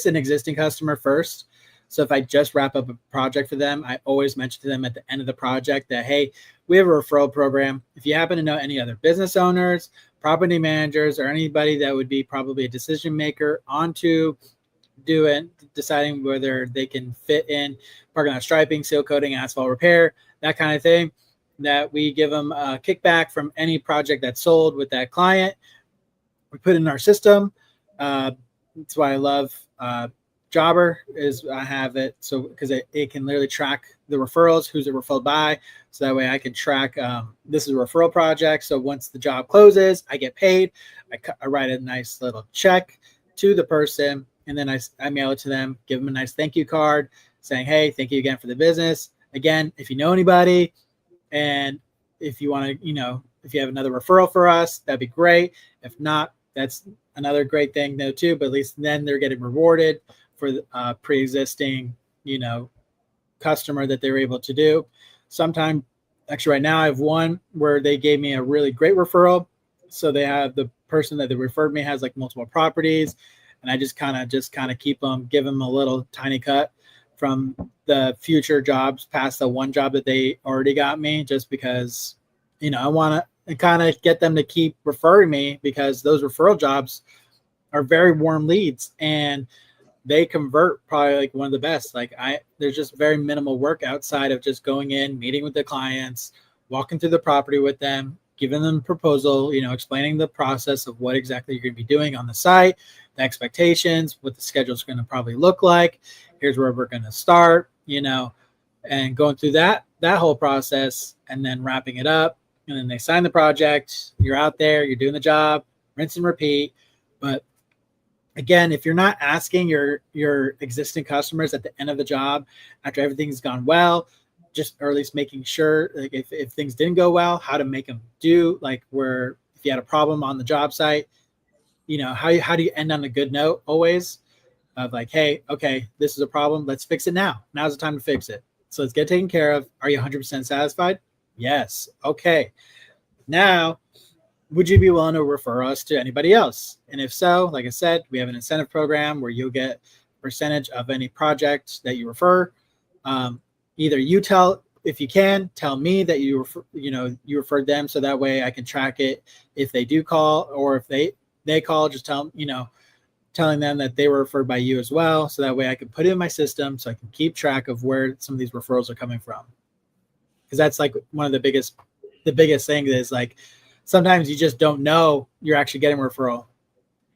an existing customer first. So if I just wrap up a project for them, I always mention to them at the end of the project that, hey, we have a referral program. If you happen to know any other business owners, property managers, or anybody that would be probably a decision maker onto deciding whether they can fit in parking lot striping, seal coating, asphalt repair, that kind of thing, that we give them a kickback from any project that's sold with that client. We put it in our system. That's why I love Jobber, is I have it so because it can literally track the referrals, who's it referred by, so that way I can track this is a referral project. So once the job closes, I get paid. I write a nice little check to the person, and then I mail it to them, give them a nice thank you card saying, hey, thank you again for the business. Again, if you know anybody, and if you want to, if you have another referral for us, that'd be great. If not, that's another great thing though too, but at least then they're getting rewarded for pre-existing, customer that they were able to do. Sometime, actually right now I have one where they gave me a really great referral. So they have the person that they referred me has like multiple properties, and I just kind of give them a little tiny cut from the future jobs past the one job that they already got me, just because, I want to kind of get them to keep referring me, because those referral jobs are very warm leads and they convert probably like one of the best. There's just very minimal work outside of just going in, meeting with the clients, walking through the property with them, giving them a proposal, explaining the process of what exactly you're going to be doing on the site, the expectations, what the schedule is going to probably look like. Here's where we're going to start, and going through that whole process, and then wrapping it up. And then they sign the project. You're out there, you're doing the job, rinse and repeat. But again, if you're not asking your existing customers at the end of the job, after everything's gone well, or at least making sure, like if things didn't go well, how to make them do, like where if you had a problem on the job site, how do you end on a good note always, of like, hey, okay, this is a problem, let's fix it now. Now's the time to fix it. So let's get taken care of. Are you 100% satisfied? Yes. Okay. Now, would you be willing to refer us to anybody else? And if so, like I said, we have an incentive program where you'll get a percentage of any project that you refer. Either you if you can, tell me that you referred them, so that way I can track it if they do call, or if they call, just telling them that they were referred by you as well, so that way I can put it in my system so I can keep track of where some of these referrals are coming from. Because that's like one of the biggest things is, like, sometimes you just don't know you're actually getting a referral.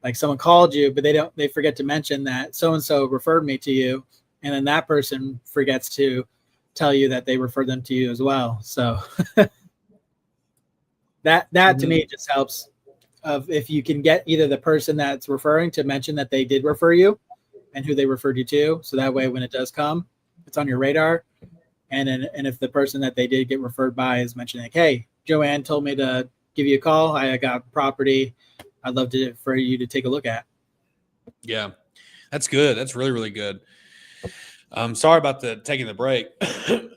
Like someone called you, but they forget to mention that so-and-so referred me to you. And then that person forgets to tell you that they referred them to you as well. So that to me just helps, of if you can get either the person that's referring to mention that they did refer you and who they referred you to. So that way, when it does come, it's on your radar. And if the person that they did get referred by is mentioning, like, hey, Joanne told me to give you a call, I got property I'd love for you to take a look at. Yeah, that's good. That's really, really good. Sorry about taking the break. So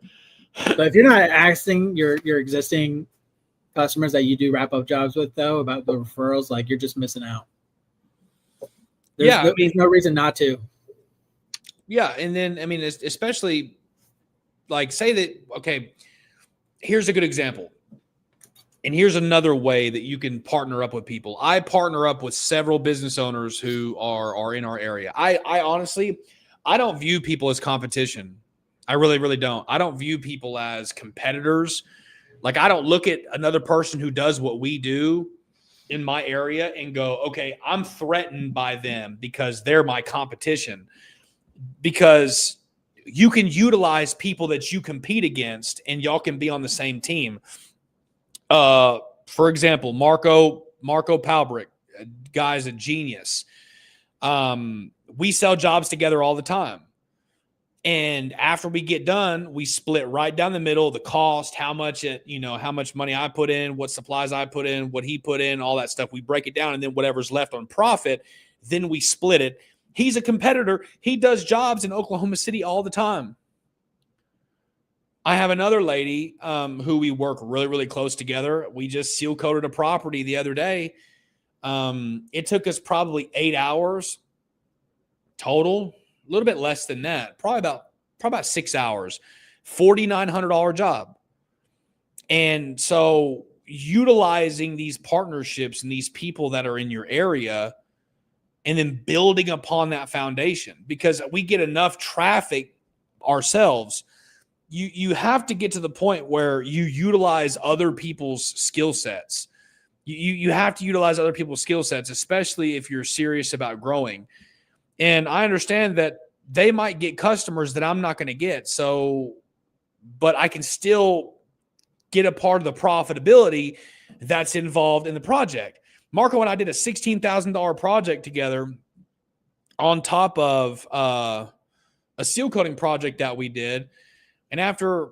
if you're not asking your existing customers that you do wrap up jobs with, though, about the referrals, like, you're just missing out. There's no reason not to. Yeah. And then, especially like say that, okay, here's a good example. And here's another way that you can partner up with people. I partner up with several business owners who are in our area. I honestly, I don't view people as competition. I really, really don't. I don't view people as competitors. Like, I don't look at another person who does what we do in my area and go, okay, I'm threatened by them because they're my competition. Because you can utilize people that you compete against and y'all can be on the same team. For example, Marco Palbrick, guy's a genius. We sell jobs together all the time. And after we get done, we split right down the middle, the cost, how much money I put in, what supplies I put in, what he put in, all that stuff. We break it down, and then whatever's left on profit, then we split it. He's a competitor. He does jobs in Oklahoma City all the time. I have another lady who we work really, really close together. We just seal coated a property the other day. It took us probably 8 hours total. A little bit less than that, probably about 6 hours, $4,900 job. And so utilizing these partnerships and these people that are in your area and then building upon that foundation, because we get enough traffic ourselves, you have to get to the point where you utilize other people's skill sets. You have to utilize other people's skill sets, especially if you're serious about growing. And I understand that they might get customers that I'm not going to get. So, but I can still get a part of the profitability that's involved in the project. Marco and I did a $16,000 project together on top of a seal coating project that we did. And after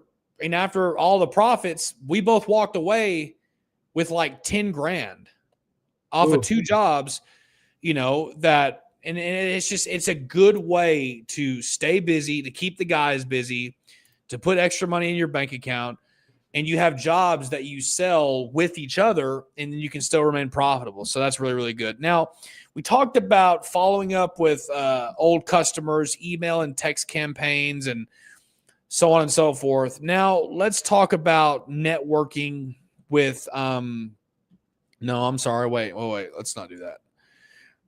all the profits, we both walked away with like 10 grand off of 2 jobs, that. And it's a good way to stay busy, to keep the guys busy, to put extra money in your bank account, and you have jobs that you sell with each other, and you can still remain profitable. So that's really, really good. Now, we talked about following up with old customers, email and text campaigns, and so on and so forth. Now, let's talk about networking with no, I'm sorry. Wait. Let's not do that.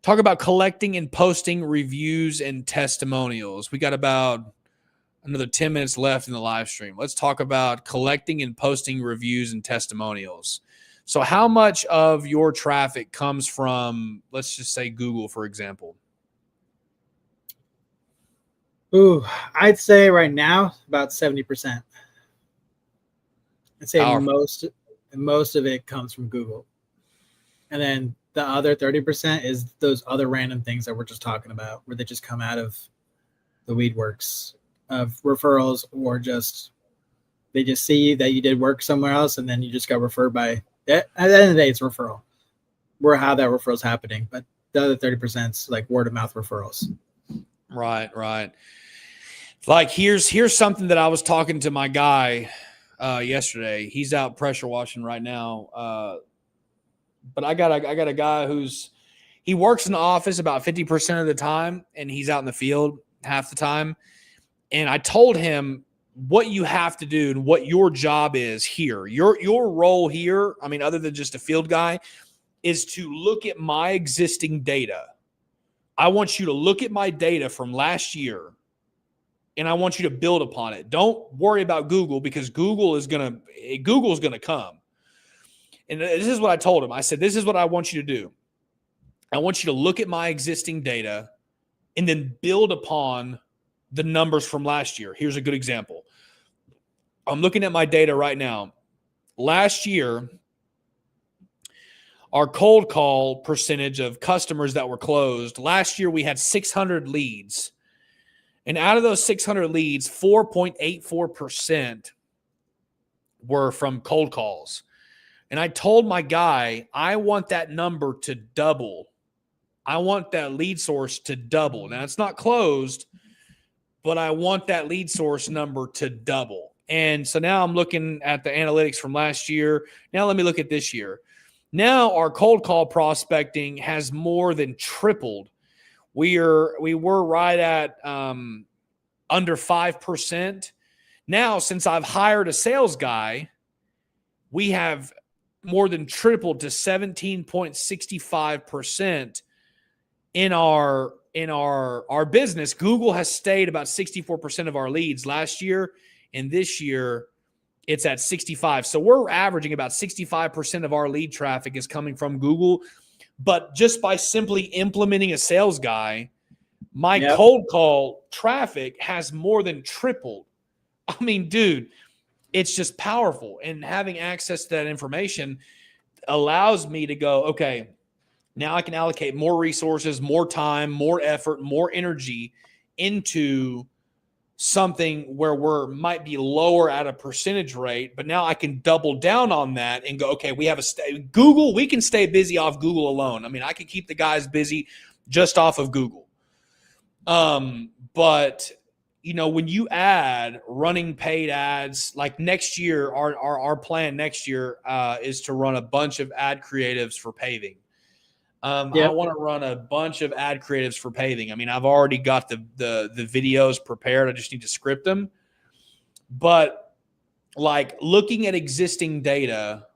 Talk about collecting and posting reviews and testimonials. We got about another 10 minutes left in the live stream. Let's talk about collecting and posting reviews and testimonials. So how much of your traffic comes from, let's just say, Google, for example? I'd say right now about 70%. I'd say most of it comes from Google. And then the other 30% is those other random things that we're just talking about, where they just come out of the weed works of referrals, or they just see that you did work somewhere else and then you just got referred by. At the end of the day, it's referral. We're how that referral is happening, but the other 30% is like word of mouth referrals. Right. Like here's something that I was talking to my guy yesterday. He's out pressure washing right now. But I got a guy he works in the office about 50% of the time, and he's out in the field half the time. And I told him what you have to do and what your job is here. Your role here, I mean, other than just a field guy, is to look at my existing data. I want you to look at my data from last year, and I want you to build upon it. Don't worry about Google, because Google's gonna come. And this is what I told him. I said, this is what I want you to do. I want you to look at my existing data and then build upon the numbers from last year. Here's a good example. I'm looking at my data right now. Last year, our cold call percentage of customers that were closed, last year we had 600 leads. And out of those 600 leads, 4.84% were from cold calls. And I told my guy, I want that number to double. I want that lead source to double. Now, it's not closed, but I want that lead source number to double. And so now I'm looking at the analytics from last year. Now let me look at this year. Now our cold call prospecting has more than tripled. We were right at under 5%. Now, since I've hired a sales guy, we have more than tripled to 17.65% in our business. Google has stayed about 64% of our leads last year, and this year it's at 65. So we're averaging about 65% of our lead traffic is coming from Google. But just by simply implementing a sales guy, my cold call traffic has more than tripled. I mean, dude, it's just powerful. And having access to that information allows me to go, okay, now I can allocate more resources, more time, more effort, more energy into something where we're might be lower at a percentage rate, but now I can double down on that and go, okay, we have Google, we can stay busy off Google alone. I mean, I could keep the guys busy just off of Google. But you know, when you add running paid ads, like next year, our plan next year is to run a bunch of ad creatives for paving. I want to run a bunch of ad creatives for paving. I mean, I've already got the videos prepared. I just need to script them. But like looking at existing data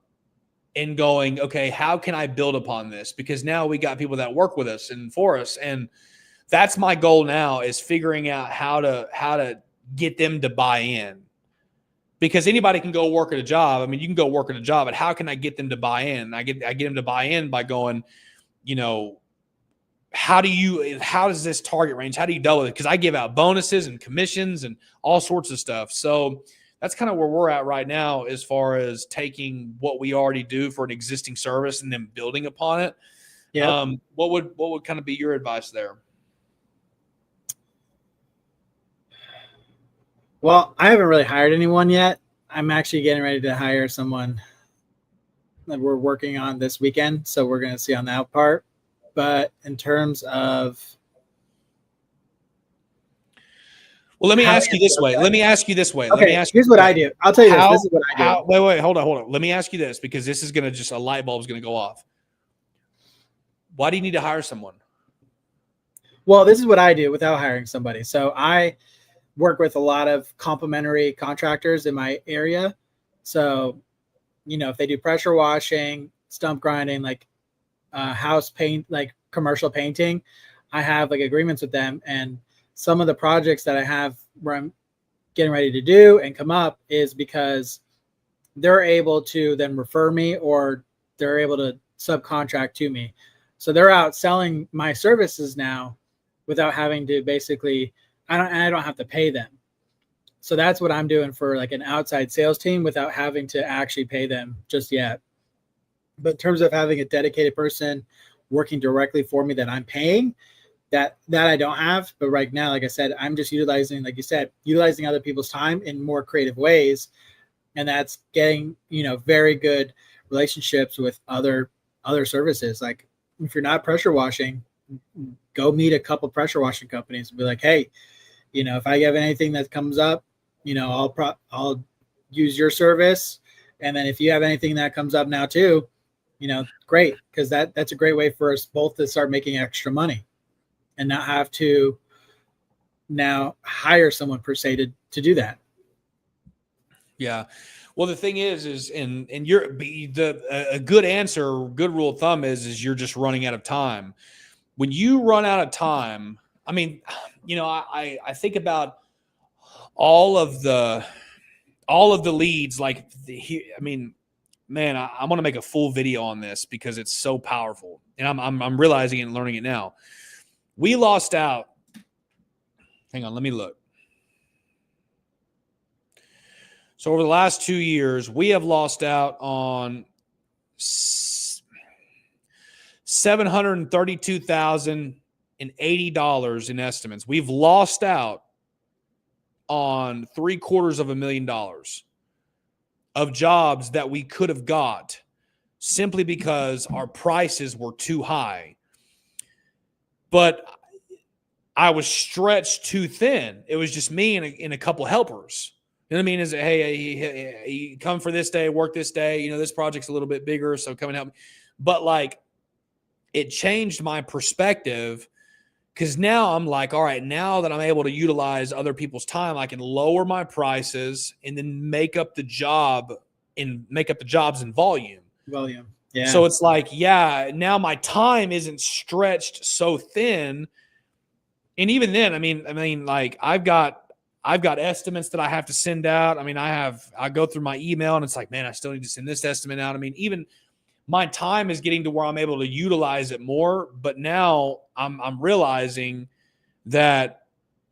and going, okay, how can I build upon this? Because now we got people that work with us and for us. And that's my goal now, is figuring out how to get them to buy in. Because anybody can go work at a job. I mean, you can go work at a job, but how can I get them to buy in? I get them to buy in by going, you know, how does this target range? How do you double it? Because I give out bonuses and commissions and all sorts of stuff. So that's kind of where we're at right now, as far as taking what we already do for an existing service and then building upon it. Yeah. What would kind of be your advice there? Well, I haven't really hired anyone yet. I'm actually getting ready to hire someone that we're working on this weekend. So we're going to see on that part. But in terms of, well, let me ask you this way. Okay, here's what I do. I'll tell you this. This is what I do. Wait, hold on. Let me ask you this, because this is going to just, a light bulb is going to go off. Why do you need to hire someone? Well, this is what I do without hiring somebody. So I work with a lot of complementary contractors in my area. So, you know, if they do pressure washing, stump grinding, like house paint, like commercial painting, I have like agreements with them. And some of the projects that I have where I'm getting ready to do and come up is because they're able to then refer me, or they're able to subcontract to me. So they're out selling my services now without having to basically, I don't have to pay them. So that's what I'm doing for like an outside sales team without having to actually pay them just yet. But in terms of having a dedicated person working directly for me that I'm paying, that I don't have. But right now, like I said, I'm just utilizing, like you said, utilizing other people's time in more creative ways. And that's getting, you know, very good relationships with other services. Like if you're not pressure washing, go meet a couple pressure washing companies and be like, hey, you know, if I have anything that comes up, you know, I'll use your service. And then if you have anything that comes up now too, you know, great. Because that's a great way for us both to start making extra money and not have to now hire someone per se to do that. Yeah. Well, the thing is and a good answer, good rule of thumb is you're just running out of time. When you run out of time, I mean, you know, I think about all of the leads. Like, I mean, man, I want to make a full video on this because it's so powerful, and I'm realizing it and learning it now. We lost out. Hang on, let me look. So over the last 2 years, we have lost out on $732,080 in estimates. We've lost out on $750,000 of jobs that we could have got simply because our prices were too high. But I was stretched too thin. It was just me and a couple helpers. You know what I mean? Is it, hey, you come for this day, work this day. You know, this project's a little bit bigger, so come and help me. But like, it changed my perspective, Because now I'm like, all right, now that I'm able to utilize other people's time, I can lower my prices and then make up the jobs in volume. Volume. Yeah. So it's like, yeah, now my time isn't stretched so thin. And even then, I mean, like I've got estimates that I have to send out. I mean, I go through my email and it's like, man, I still need to send this estimate out. I mean, even my time is getting to where I'm able to utilize it more, but now I'm realizing that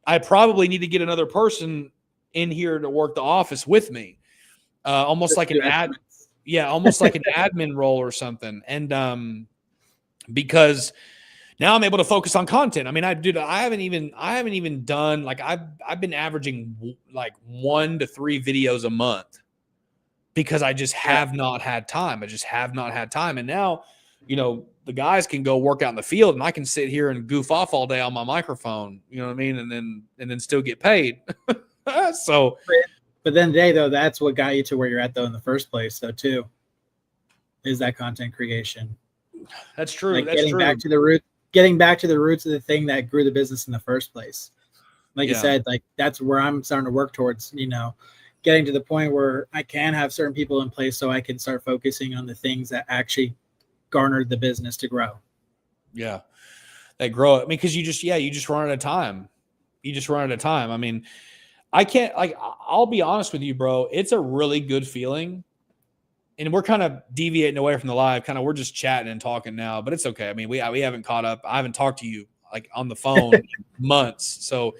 I probably need to get another person in here to work the office with me, almost like an almost like an admin role or something. And because now I'm able to focus on content. I mean, I haven't even done like I've been averaging like 1 to 3 videos a month because I just have not had time. I just have not had time. And now, the guys can go work out in the field and I can sit here and goof off all day on my microphone, you know what I mean? And then still get paid. So, but then today though, that's what got you to where you're at though in the first place though too, is that content creation. That's true. Like that's getting true. getting back to the roots of the thing that grew the business in the first place. Like you said, like that's where I'm starting to work towards, getting to the point where I can have certain people in place so I can start focusing on the things that actually garnered the business to grow. Yeah. They grow it. I mean, because you just run out of time. You just run out of time. I mean, I can't, like, I'll be honest with you, bro. It's a really good feeling. And we're kind of deviating away from the live. We're just chatting and talking now, but it's okay. I mean, we haven't caught up. I haven't talked to you like on the phone in months. So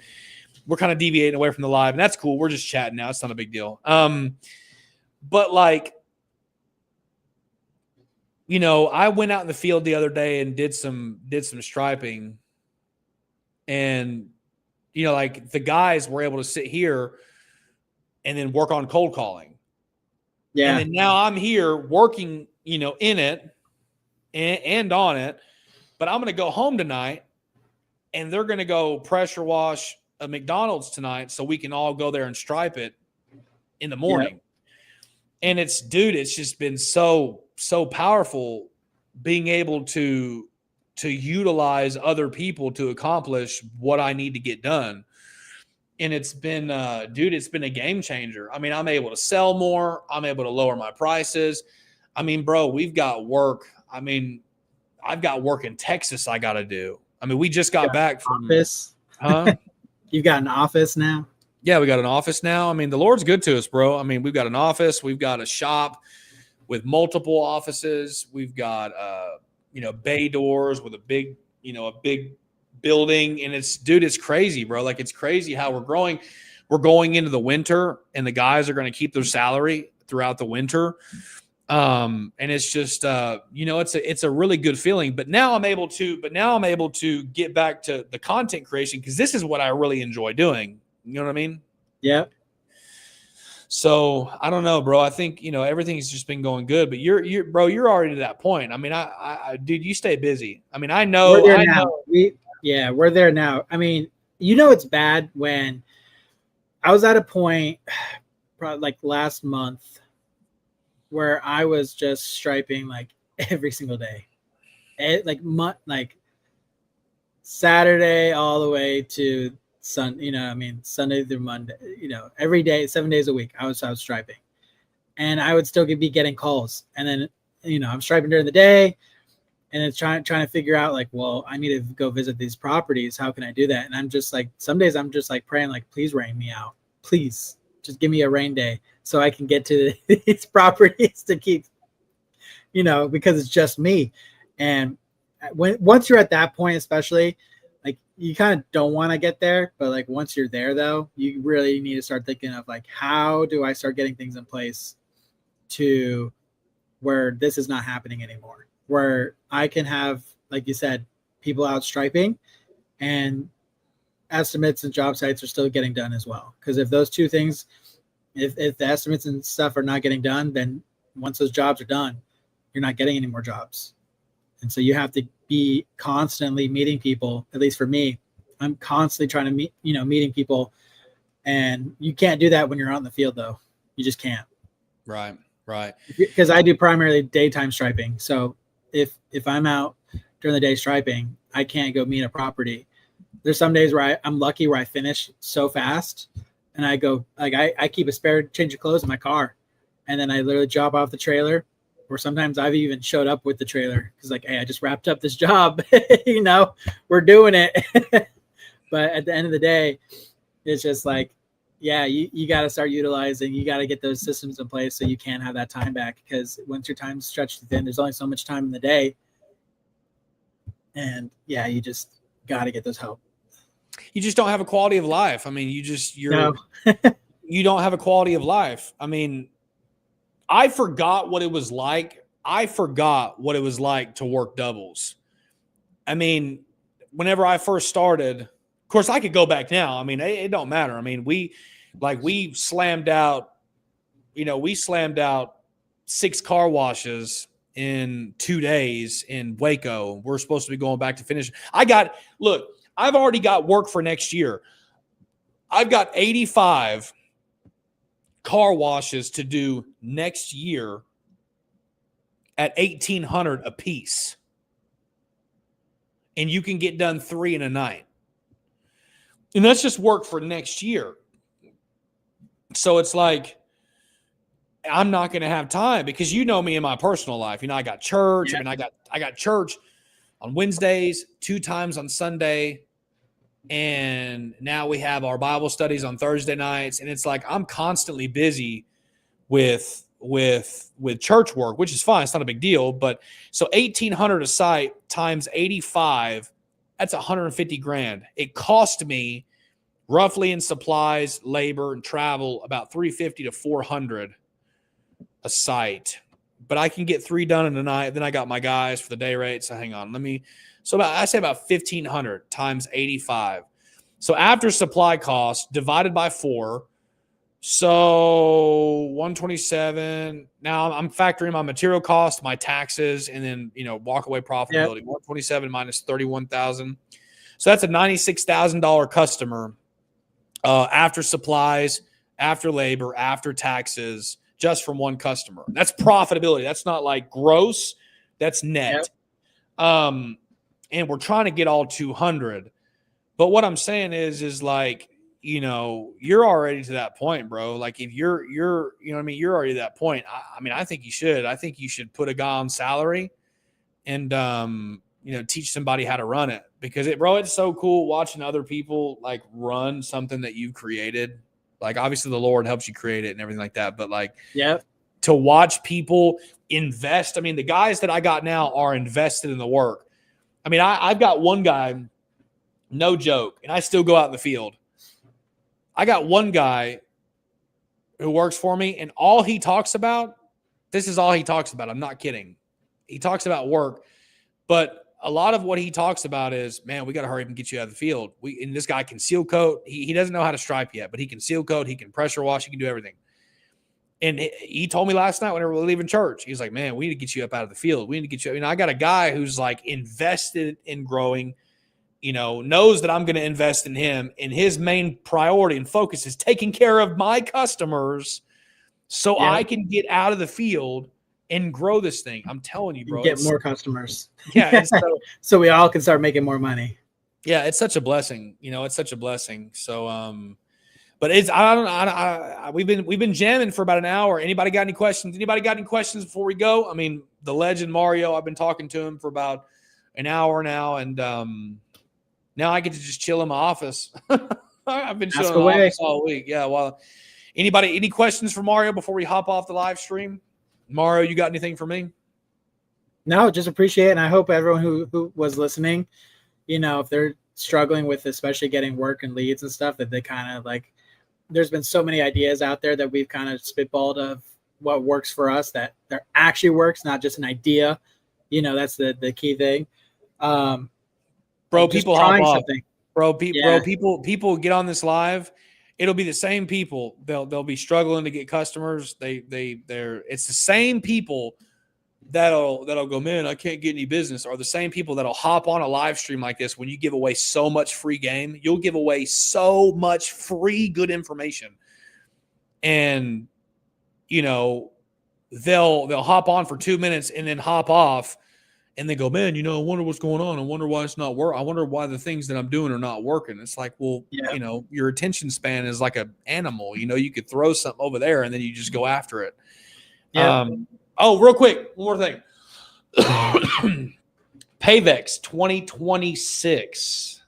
we're kind of deviating away from the live, and that's cool. We're just chatting now. It's not a big deal. But like, I went out in the field the other day and did some striping, and like the guys were able to sit here and then work on cold calling. Yeah. And then now I'm here working, in it and on it, but I'm going to go home tonight and they're going to go pressure wash a McDonald's tonight so we can all go there and stripe it in the morning. Yep. And it's just been so powerful being able to utilize other people to accomplish what I need to get done. And it's been, it's been a game changer. I mean, I'm able to sell more. I'm able to lower my prices. I mean, bro, we've got work. I mean, I've got work in Texas I got to do. I mean, we just got back from office. Huh? You've got an office now? Yeah, we got an office now. I mean, the Lord's good to us, bro. I mean, we've got an office. We've got a shop with multiple offices. We've got, bay doors with a big building, and it's crazy, bro. Like, it's crazy how we're growing. We're going into the winter and the guys are going to keep their salary throughout the winter. And it's just, it's a really good feeling, but now I'm able to get back to the content creation, because this is what I really enjoy doing. You know what I mean? Yeah. So I don't know, bro. I think, everything's just been going good, but you're already to that point. I mean, I dude, you stay busy. I mean, I know. We're there now. We're there now. I mean, it's bad when I was at a point probably like last month where I was just striping like every single day. Like Saturday all the way to Sunday through Monday, every day, 7 days a week, I was striping, and I would still be getting calls. And then, I'm striping during the day, and it's trying to figure out like, well, I need to go visit these properties. How can I do that? And I'm just like, some days I'm just like praying, like, please rain me out. Please just give me a rain day so I can get to these properties to keep, because it's just me. And once you're at that point, especially, like, you kind of don't want to get there, but like once you're there though, you really need to start thinking of like, how do I start getting things in place to where this is not happening anymore, where I can have, like you said, people out striping and estimates and job sites are still getting done as well. Because if those two things, if the estimates and stuff are not getting done, then once those jobs are done, you're not getting any more jobs. And so you have to be constantly meeting people. At least for me, I'm constantly trying to meeting people, and you can't do that when you're out in the field though. You just can't. Right. Because I do primarily daytime striping. So if I'm out during the day striping, I can't go meet a property there's some days where I'm lucky where I finish so fast, and I go like I keep a spare change of clothes in my car, and then I literally drop off the trailer. Or sometimes I've even showed up with the trailer because like, hey, I just wrapped up this job. We're doing it. But at the end of the day, it's just like, yeah, you got to start utilizing, you got to get those systems in place so you can have that time back, because once your time's stretched thin, there's only so much time in the day. And yeah, you just got to get those help. You just don't have a quality of life. I mean, you don't have a quality of life. I mean, I forgot what it was like. I forgot what it was like to work doubles. I mean, whenever I first started, of course, I could go back now. I mean, it don't matter. I mean, we slammed out 6 car washes in 2 days in Waco. We're supposed to be going back to finish. I've already got work for next year. I've got 85 car washes to do next year at $1,800 a piece. And you can get done 3 in a night. And that's just work for next year. So it's like, I'm not going to have time, because you know me in my personal life. I got church. Yeah. I mean, I got church on Wednesdays, 2 times on Sunday. And now we have our Bible studies on Thursday nights. And it's like, I'm constantly busy with church work, which is fine. It's not a big deal. But so $1,800 a site times 85, that's $150,000. It cost me roughly in supplies, labor, and travel about $350 to $400 a site. But I can get 3 done in a night. Then I got my guys for the day rate. So hang on, I say about 1,500 times 85. So after supply costs divided by 4, so 127. Now I'm factoring my material cost, my taxes, and then walk away profitability. Yep. 127 minus 31,000. So that's a $96,000 customer after supplies, after labor, after taxes, just from one customer. That's profitability. That's not like gross. That's net. Yep. And we're trying to get all 200. But what I'm saying is like, you're already to that point, bro. Like if you're you're already to that point. I mean, I think you should put a guy on salary and, teach somebody how to run it, because it's so cool watching other people like run something that you've created. Like obviously the Lord helps you create it and everything like that. But like, to watch people invest. I mean, the guys that I got now are invested in the work. I mean, I've got one guy, no joke, and I still go out in the field. I got one guy who works for me, and all he talks about, this is all he talks about. I'm not kidding. He talks about work, but a lot of what he talks about is, man, we got to hurry up and get you out of the field. And this guy can seal coat. He doesn't know how to stripe yet, but he can seal coat. He can pressure wash. He can do everything. And he told me last night whenever we were leaving church, he's like, man, we need to get you up out of the field. We need to get you. I got a guy who's like invested in growing, knows that I'm going to invest in him. And his main priority and focus is taking care of my customers so I can get out of the field and grow this thing. I'm telling you, bro. Get more customers. Yeah. So we all can start making more money. Yeah. It's such a blessing. It's such a blessing. So, but we've been jamming for about an hour. Anybody got any questions? Anybody got any questions before we go? I mean, the legend Mario, I've been talking to him for about an hour now. And, now I get to just chill in my office. I've been chilling in my office all week. Yeah. Well, any questions for Mario before we hop off the live stream? Mario, you got anything for me? No, just appreciate it. And I hope everyone who was listening, if they're struggling with especially getting work and leads and stuff, that they kind of like, there's been so many ideas out there that we've kind of spitballed of what works for us, that there actually works, not just an idea. That's the key thing. Bro, people hop off. Bro, people get on this live. It'll be the same people. They'll be struggling to get customers. It's the same people that'll go, man, I can't get any business, are the same people that'll hop on a live stream like this when you give away so much free game. You'll give away so much free good information. And they'll hop on for 2 minutes and then hop off. and they go, man, I wonder what's going on. I wonder why it's not working. I wonder why the things that I'm doing are not working. It's like, well, your attention span is like an animal. You could throw something over there and then you just go after it. Yeah. Real quick, one more thing. Payvex 2026.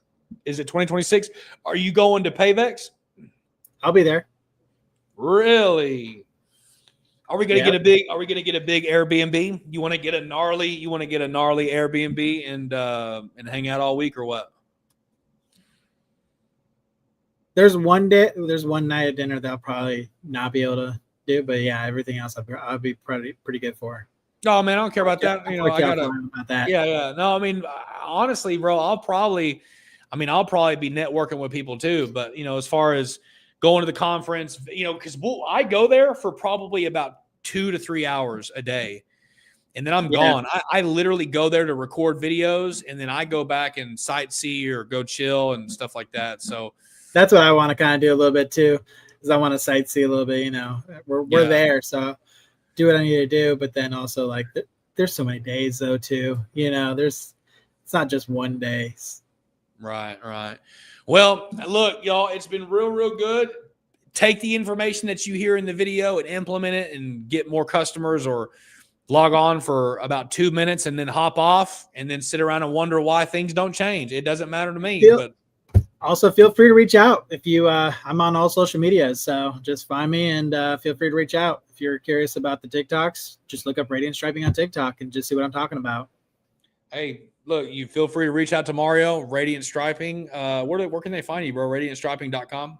Is it 2026? Are you going to Payvex? I'll be there. Really? Are we gonna get a big Airbnb? You want to get a gnarly Airbnb and hang out all week or what? There's one night at dinner that I'll probably not be able to do, but yeah, everything else I'll be pretty good for. No, man, I don't care about that. I gotta about that. Yeah. No, I mean, honestly, bro, I'll probably be networking with people too. But as far as going to the conference, because I go there for probably about 2 to 3 hours a day, and then I'm gone. I literally go there to record videos, and then I go back and sightsee or go chill and stuff like that. So that's what I want to kind of do a little bit too, because I want to sightsee a little bit. We're there, so do what I need to do. But then also like there's so many days though too. It's not just one day. Right. Well, look, y'all, it's been real good. Take the information that you hear in the video and implement it and get more customers, or log on for about 2 minutes and then hop off and then sit around and wonder why things don't change. It doesn't matter to me. But also feel free to reach out if you I'm on all social media, so just find me and feel free to reach out. If you're curious about the TikToks, just look up Radiant Striping on TikTok and just see what I'm talking about. Hey, look, you feel free to reach out to Mario, Radiant Striping. Where can they find you, bro? RadiantStriping.com?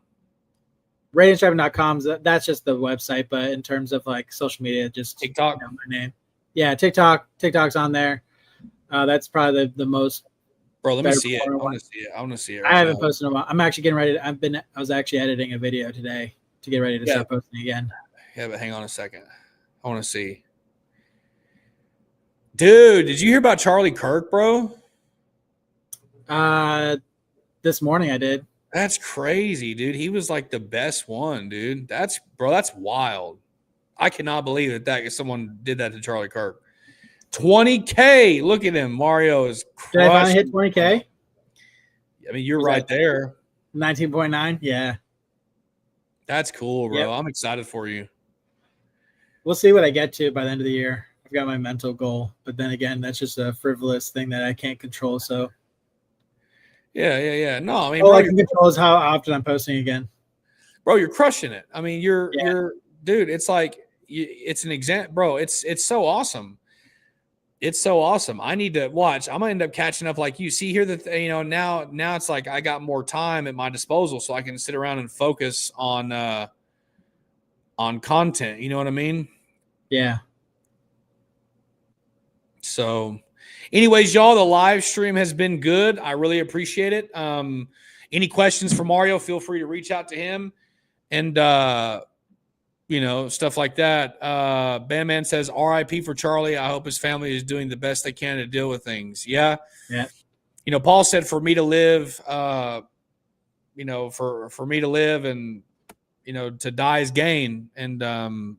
RadiantStriping.com, that's just the website, but in terms of like social media, just TikTok. My name. Yeah, TikTok's on there. That's probably the most. Bro, let me see it. I want to see it. I haven't posted in a while. I'm actually getting ready. I was actually editing a video today to get ready to start posting again. Yeah, but hang on a second. I want to see. Dude, did you hear about Charlie Kirk, bro? This morning I did. That's crazy, dude. He was like the best one, dude. That's wild. I cannot believe that someone did that to Charlie Kirk. 20K. Look at him. Mario is crushed. Did I finally hit 20K? I mean, you're right there. 19.9. Yeah. That's cool, bro. Yep. I'm excited for you. We'll see what I get to by the end of the year. I've got my mental goal, but then again, that's just a frivolous thing that I can't control. So yeah. No, I mean, all I can control is how often I'm posting again. Bro, you're crushing it. I mean, you're dude. It's like it's an example, bro. It's so awesome. It's so awesome. I need to watch. I'm gonna end up catching up like you. See here that now it's like I got more time at my disposal, so I can sit around and focus on content. You know what I mean? Yeah. So, anyways, y'all, the live stream has been good. I really appreciate it. Any questions for Mario? Feel free to reach out to him, and stuff like that. Bandman says, "R.I.P. for Charlie. I hope his family is doing the best they can to deal with things." Yeah. Paul said, "For me to live, for me to live and to die is gain." And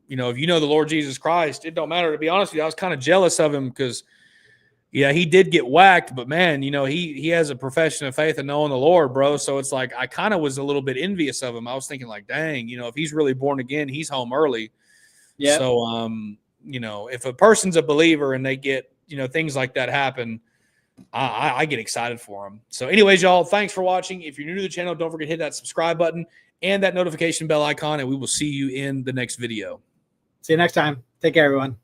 if you know the Lord Jesus Christ, it don't matter. To be honest with you, I was kind of jealous of him because, he did get whacked, but man, he has a profession of faith and knowing the Lord, bro. So it's like I kind of was a little bit envious of him. I was thinking like, dang, if he's really born again, he's home early. Yeah. So if a person's a believer and they get things like that happen, I get excited for them. So anyways, y'all, thanks for watching. If you're new to the channel, don't forget to hit that subscribe button and that notification bell icon, and we will see you in the next video. See you next time. Take care, everyone.